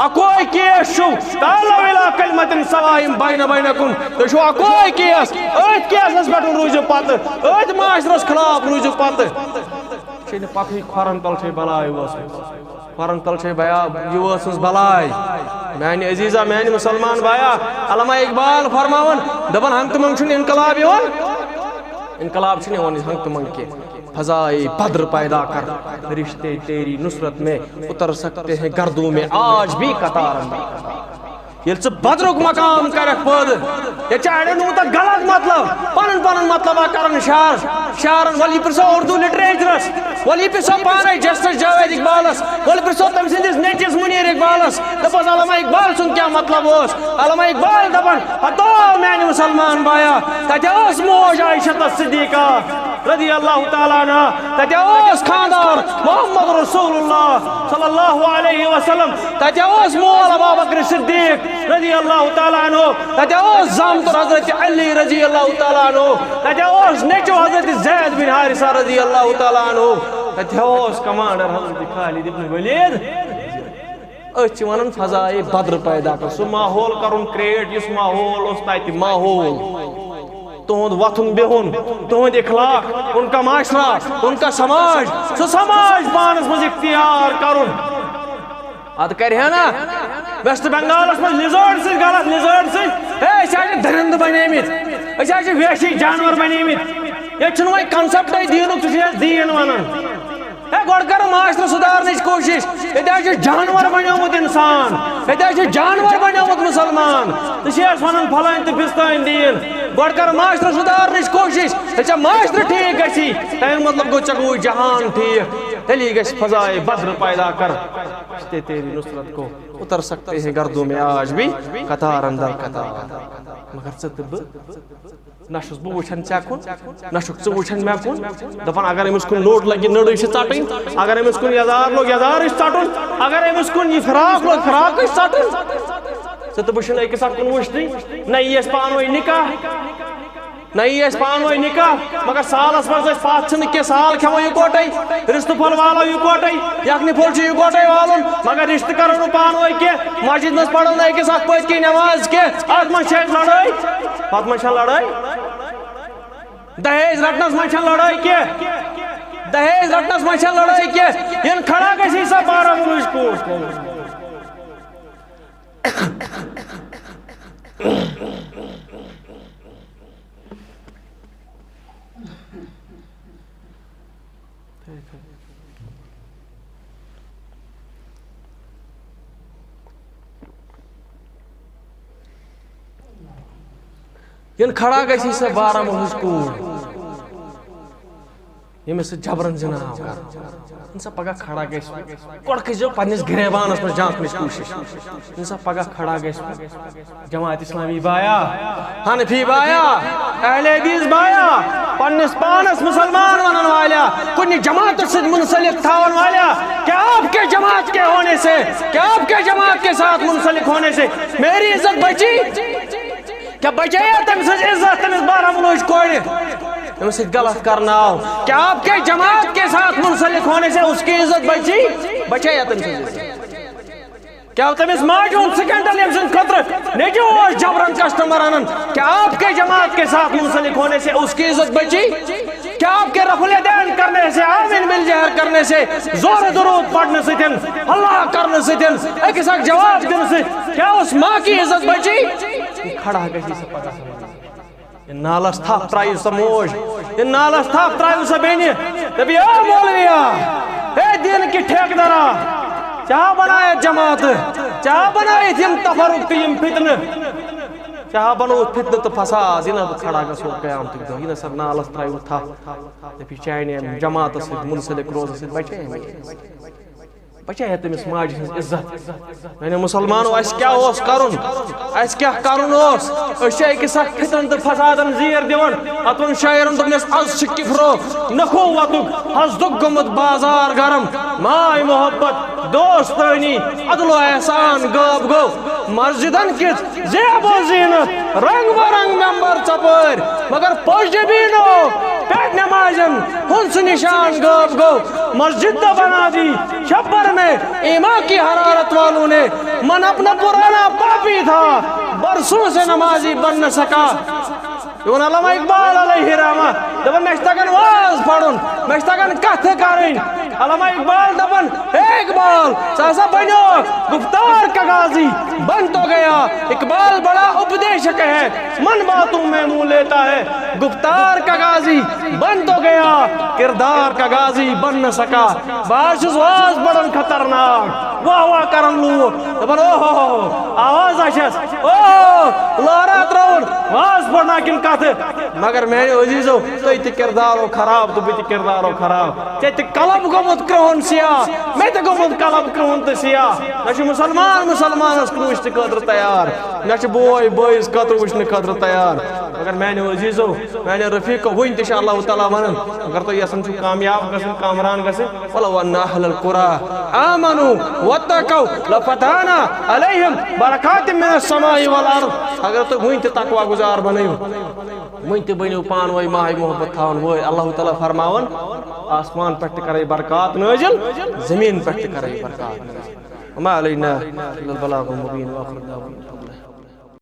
اکوے کیس چھُو تعالوا اِلیٰ کلمۃ سواء بینکم تُہۍ چھُو اکوے کیس أتھۍ کیسس پٮ۪ٹھ روٗزِو پتہٕ أتھۍ معاشرس خلاف روٗزِو پتہٕ چھے نہٕ پتہٕے کھۄرن تل چھے بلاے ؤژھمٕژ کھۄرن تل چھے بیا یہِ ؤژھمٕژ بلاے میانہِ عزیزا میانہِ مُسلمان بایا علامہ اقبال فرماوان دپان ہنگ تہٕ منگ چھُنہٕ انقلاب یِوان انقلاب چھُنہٕ یِوان ہنگ تہٕ منگ کینٛہہ فضائے بدر پیدا کر رشتے تیری نصرت میں اتر سکتے ہیں گردوں میں آج بھی قطار اندر ییٚلہِ ژٕ بدرُک مقام کرکھ پٲدٕ ییٚتہِ چھِ اڑٮ۪ن نِمُت تتھ غلط مطلب پنُن مطلب کران شعارن ولہٕ یہِ پرژھو اردو لٹریچرس ولہٕ یہِ پرژھو پانے جسٹس جاوید اقبالس ولہٕ پرژھو تٔمۍ سٕنٛدِس نیٚچوِس منیٖر اقبالس دپوس علامہ اقبال سُنٛد کیٛاہ مطلب اوس علامہ اقبال دپان ہتو میانہِ مُسلمان بایا تتہِ ٲس موج عائشہ صدیقہ رضی اللہ تعالیٰ عنہ تتہِ اوس خاندار محمد رسول اللہ صلی اللہ علیہ وسلم تتہِ اوس مول ابوبکر صدیق رضی اللہ تعالیٰ عنہ تتہِ اوس زامتُر حضرت علی رضی اللہ تعالیٰ عنہ تتہِ اوس نیٚچو حضرت زید بن حارثہ رضی اللہ تعالیٰ عنہ تتہِ اوس کمانڈر حضرت خالد ابن ولید أسۍ چھِ ونان فضائے بدر پیدا کر سُہ ماحول کرُن کریٹ یُس ماحول اوس تتہِ ماحول تہنٛد وۄتھُن بِہُن تہنٛد اخلاق ان کا معاشرہ ان کا سماج سُہ سماج پانس منٛز اختیار کرُن ادٕ کرِ ہے نا ویسٹ بنگالس منٛز لِزٲرڈ سۭتۍ غلط لِزٲرڈ سۭتۍ ہے أسۍ حظ چھِ درندٕ بنیمٕتۍ أسۍ حظ چھِ ویشی جانور بنیمٕتۍ ییٚتہِ چھُنہٕ وۄنۍ کنسپٹے دیٖنُک ژٕ چھُ اَسہِ دیٖن ونان ہے گۄڈٕ کرو معاشرٕ سُدھارنٕچ کوٗشش ییٚتہِ حظ چھُ جانور بنیومُت انسان ییٚتہِ حظ چھُ جانور بنیومُت مُسلمان ژٕ چھِ اَسہِ ونان پھلٲنۍ تہٕ فِستٲنۍ دیٖن گۄڈٕ کر معاشرٕ سُدھارنٕچ کوٗشش ژےٚ معاشرٕ ٹھیٖک گژھی تمیُک مطلب گوٚو ژےٚ گوٚوُے جہان ٹھیٖک تیٚلی گژھِ فضائے بدر پیدا کر رشتے تیری نصرت کو اتر سکتے ہیں گردوں میں آج بھی قطار اندر قطار مگر ژٕ تہٕ بہٕ نہ چھُس بہٕ وٕچھان ژےٚ کُن نہ چھُکھ ژٕ وٕچھان مےٚ کُن دپان اگر أمِس کُن نوٚٹ لگہِ نٔڑٕے چھِ ژٹٕنۍ اگر أمِس کُن یزار لوٚگ یزارٕے چھِ ژٹُن اگر أمِس کُن یہِ فراق لوٚگ فراقٕے چھِ ژٹُن ژٕ تہٕ بہٕ چھِنہٕ أکِس اکھ کُن وٕچھنٕے نہ یی اَسہِ پانہٕ ؤنۍ نکاح نہ یی اَسہِ پانہٕ ؤنۍ نکاح مگر سالس منٛز أسۍ پتھ چھِنہٕ کینٛہہ سال کھٮ۪مو یِکوٹے رِستہٕ پھوٚل والو یِکوٹے یکھنہِ پھوٚل چھُ یِکوٹے والُن مگر رِشتہٕ کرو نہٕ پانہٕ ؤنۍ کینٛہہ مسجد منٛز پرو نہٕ أکِس اکھ پٔتۍ کِنۍ نٮ۪ماز کینٛہہ اتھ منٛز چھِ اَسہِ لڑٲے اتھ منٛز چھےٚ لڑٲے دہیج رٹنس منٛز چھےٚ لڑٲے کینٛہہ دہیج رٹنس منٛز چھےٚ لڑٲے کینٛہہ یِنہٕ کھڑا گژھی سۄ بارہمولہٕچ کوٗر ین کھڑا گژھی سۄ بارہمولہٕچ کوٗر ییٚمِس سۭتۍ جبرن زِنا آو کرنہٕ سۄ پگاہ کھڑا گژھِ گۄڈٕ کٔرۍزیو پننِس گریبانس منٛز جھانٛکنٕچ کوٗشش سۄ پگاہ کھڑا گژھِ جماعت اسلامی بایا حنفی بایا اہل حدیث بایا پننِس پانس مسلمان ونن والیا کُنہِ جماعتس سۭتۍ منسلک تھاون والیا کیا آپ کے جماعت کے ہونے سے کیا آپ کے جماعت کے ساتھ منسلک ہونے سے میری عزت بچی کیا بچے تم سے عزت تمس بارہمولہٕچ کورِ تمس سۭتۍ غلط کرنا آو کیا آپ کے جماعت کے ساتھ منسلک ہونے سے اس کی عزت بچی بچے تم سے کیا تمس ماجہ ہند سکینڈل یم سن خطر نیچو جبرن کسٹمر انن؟ کیا آپ کے جماعت کے ساتھ منسلک ہونے سے اس کی عزت بچی؟ کیا آپ کے رفع الیدین کرنے سے، آمین بالجہر کرنے سے، زور درود پڑھنے سے، اللہ کرنے سے، ایک ساتھ جواب دینے سے کیا اس ماں کی عزت بچی؟ کھڑا گئی سے پتہ ان نالس تھاپ ترائیو سا موج، ان نالس تھاپ ترائیو سا بینی نبی اے مولویا، اے دین کی ٹھیکدارا، چاہ بنائے جماعت، چاہ بنائے تیم تفرق تیم فتن، چاہ بنو فتن تو فساد، یہ کھڑا گا سو قیام تک دو، یہ سر نالس ترائیو تھا نبی چاہیے جماعت سے منسلک روز سے بچے ہے تمس ماج ہز عزت۔ میں مسلمانوں اس کیا اوس کرن، اس کیا کرن اوس، اس ایک ساتھ فتن تو فسادن زیر دیون، اتون شاعرن دپنس از چھ کفرو نخوتک حسدک گمت بازار گرم، مائی محبت دوستانی عدل و احسان غاب گو، مسجدن کس زیب و زینت رنگ برنگ ممبر چپر، مگر پشجبینو پیٹ نمازن ہنس نشان غاب گو، مسجد تو بنا دی شبر میں ایمان کی حرارت والوں نے، من اپنا پرانا پاپی تھا برسوں سے نمازی بن نہ سکا۔ یون علامہ اقبال علیہ رحمہ دبن مشتاقن واز پڑھن، مشتاقن کتھ کرن، علامہ اقبال دبن اے اقبال ساسا بنو گفتار کا غازی بن تو گیا، اقبال بڑا اپدیشک ہے من باتوں میں منہ لیتا ہے، گفتار کا غازی بن تو گیا کردار کا غازی بن نہ سکا، بارشز واز بڑن خطرناک، واہ واہ کرن لو دبن اوہ آواز آشس اوہ لارا ترون واز پڑھنا کن کتھ، مگر میں نے عزیزو تو تی کردارو خراب تو بیتی کردارو خراب، تی قلب گمت کرون سیاہ، میں تی گمت قلب کرون تو سیاہ، نش مسلمان مسلمانس کروشت قدر تیار، نش بوئی بوئیس قدر وشن قدر تیار، مگر میں نے عزیزو میں نے رفیقو وہ انتشاء اللہ تعالیٰ ونن اگر تو یہ سمجھو کامیاب گسن کامران گسن وَلَوْ أَنَّ أَهْلَ الْقُرَىٰ آمَنُوا وَاتَّقَوْا لَفَتَحْنَا عَلَيْهِمْ بَرَكَاتٍ مِّنَ السَّمَاءِ وَالْأَرْضِ، اگر تو وہیں تے تقوی گزار بنیو، وہیں تے بنیو پان وہی ماہی محبت تھاون وہ اللہ تعالیٰ فرماون آسمان پٹھ کرے برکات نازل، زمین پٹھ کرے برکات نازل، وما علینا الا البلاغ المبین، وآخر دعوانا